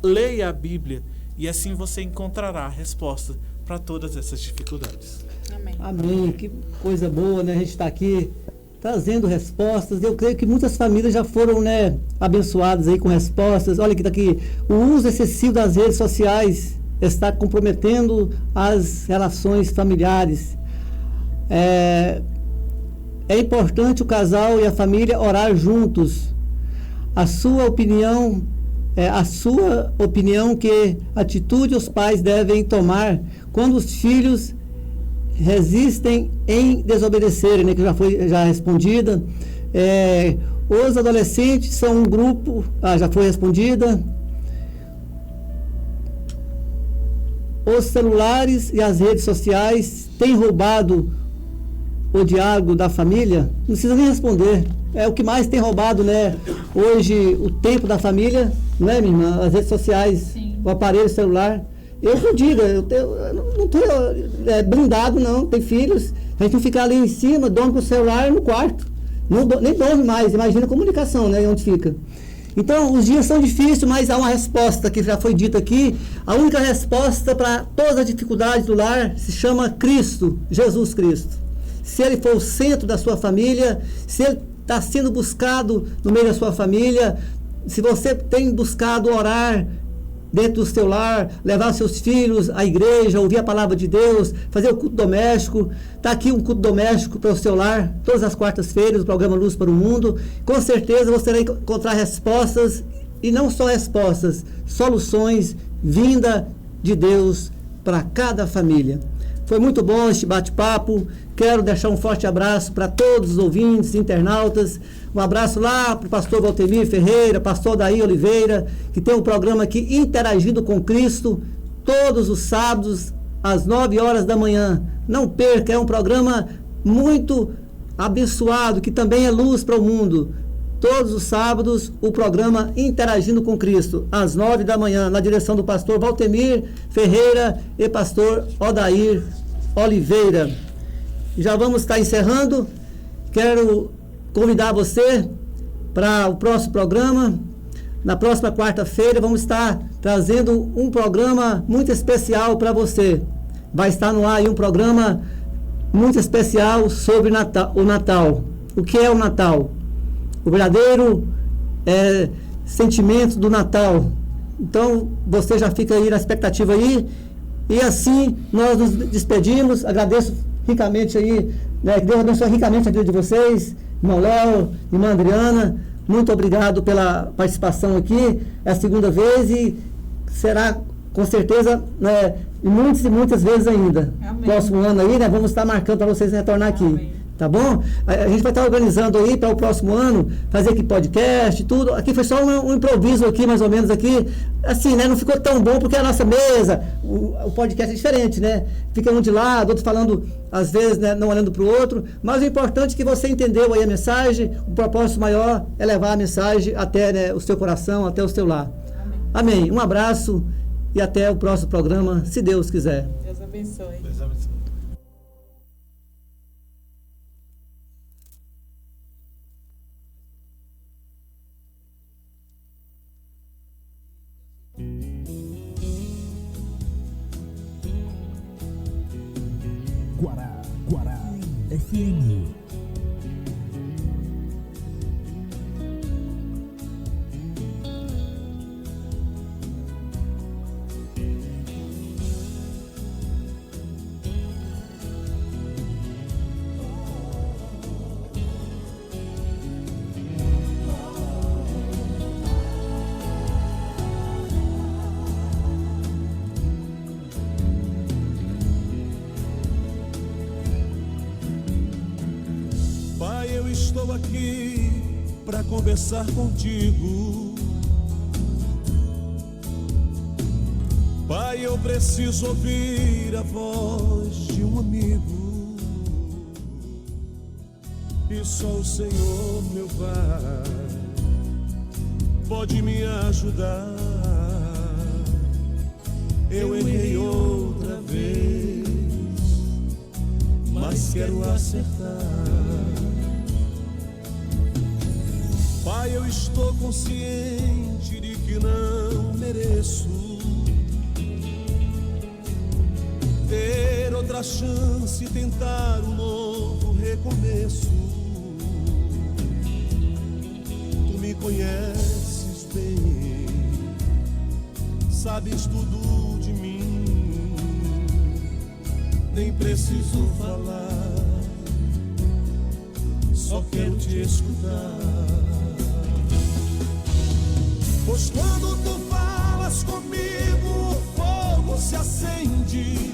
Leia a Bíblia e assim você encontrará a resposta para todas essas dificuldades. Amém. Amém. Que coisa boa, né? A gente está aqui trazendo respostas. Eu creio que muitas famílias já foram, né, abençoadas aí com respostas. Olha que está aqui. O uso excessivo das redes sociais está comprometendo as relações familiares. É importante o casal e a família orar juntos. A sua opinião que atitude os pais devem tomar quando os filhos resistem em desobedecerem, né, que já foi respondida. Os adolescentes são um grupo, já foi respondida. Os celulares e as redes sociais têm roubado o diálogo da família? Não precisa nem responder. É o que mais tem roubado, né, hoje, o tempo da família, não é, minha irmã? As redes sociais, sim, o aparelho celular. Eu não digo, eu não estou blindado, não. Tem filhos, a gente não fica ali em cima, dorme com o celular no quarto. Nem dorme mais, imagina a comunicação, né, onde fica. Então, os dias são difíceis, mas há uma resposta que já foi dita aqui. A única resposta para todas as dificuldades do lar se chama Cristo, Jesus Cristo. Se Ele for o centro da sua família, se Ele está sendo buscado no meio da sua família, se você tem buscado orar dentro do seu lar, levar seus filhos à igreja, ouvir a palavra de Deus, fazer o culto doméstico. Está aqui um culto doméstico para o seu lar, todas as quartas-feiras, o programa Luz para o Mundo. Com certeza você vai encontrar respostas, e não só respostas, soluções vinda de Deus para cada família. Foi muito bom este bate-papo. Quero deixar um forte abraço para todos os ouvintes, internautas. Um abraço lá para o pastor Valtemir Ferreira, pastor Daí Oliveira, que tem um programa aqui, Interagindo com Cristo, todos os sábados, às 9 horas da manhã. Não perca, é um programa muito abençoado, que também é luz para o mundo. Todos os sábados, o programa Interagindo com Cristo, às 9 da manhã, na direção do pastor Valtemir Ferreira e pastor Odair Oliveira. Já vamos estar encerrando. Quero convidar você para o próximo programa. Na próxima quarta-feira, vamos estar trazendo um programa muito especial para você. Vai estar no ar aí um programa muito especial sobre o Natal. O que é o Natal? O verdadeiro sentimento do Natal. Então, você já fica aí na expectativa aí. E assim, nós nos despedimos. Agradeço ricamente aí, né, que Deus abençoe ricamente a vida de vocês, irmão Léo, irmã Adriana. Muito obrigado pela participação aqui. É a segunda vez e será, com certeza, né, muitas e muitas vezes ainda. Amém. Próximo ano aí, né, vamos estar marcando para vocês retornar aqui. Amém. Tá bom? A gente vai estar organizando aí para o próximo ano, fazer aqui podcast, tudo. Aqui foi só um improviso aqui, mais ou menos aqui. Assim, né? Não ficou tão bom porque a nossa mesa, o podcast é diferente, né? Fica um de lado, outro falando, às vezes, né, não olhando para o outro. Mas o importante é que você entendeu aí a mensagem. O propósito maior é levar a mensagem até, né, o seu coração, até o seu lar. Amém. Amém. Um abraço e até o próximo programa, se Deus quiser. Deus abençoe. Deus abençoe. Guará FM. Eu estou aqui para conversar contigo. Pai, eu preciso ouvir a voz de um amigo. E só o Senhor, meu Pai, pode me ajudar. Eu errei outra vez, mas quero acertar. Pai, eu estou consciente de que não mereço ter outra chance e tentar um novo recomeço. Tu me conheces bem, sabes tudo de mim, nem preciso falar, só quero te escutar. Pois quando tu falas comigo, o fogo se acende,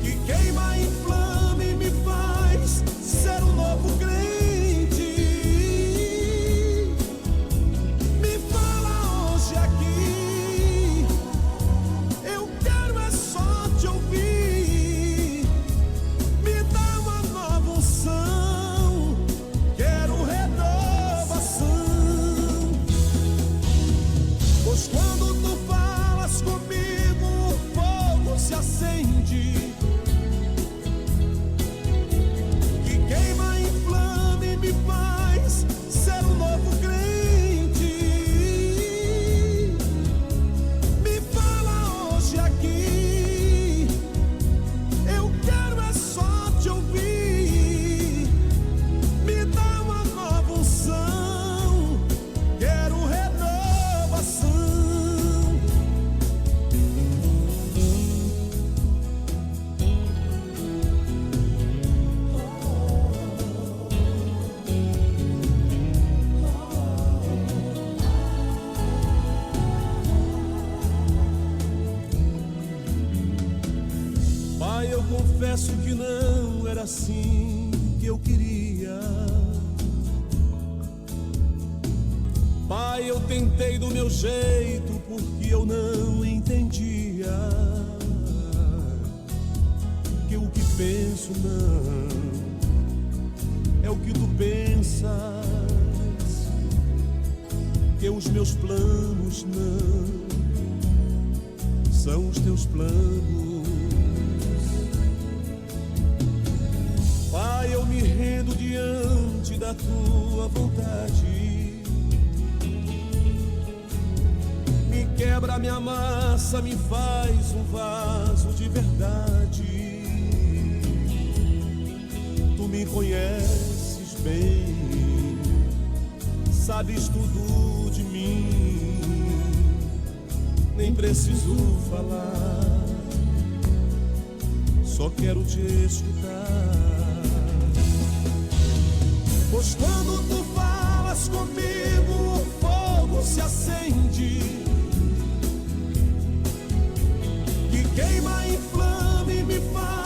que queima, inflama e me faz ser um novo crente. Me fala hoje aqui, eu quero é só te ouvir. Me dá uma nova unção, quero renovação. Pois quando tu falas comigo, confesso que não era assim que eu queria. Pai, eu tentei do meu jeito porque eu não entendia que o que penso não é o que tu pensas, que os meus planos não são os teus planos. Pai, eu me rendo diante da tua vontade. Me quebra, me amassa, me faz um vaso de verdade. Tu me conheces bem, sabes tudo de mim, nem preciso falar, só quero te escutar. Pois quando tu falas comigo, o fogo se acende, que queima, inflama e me faz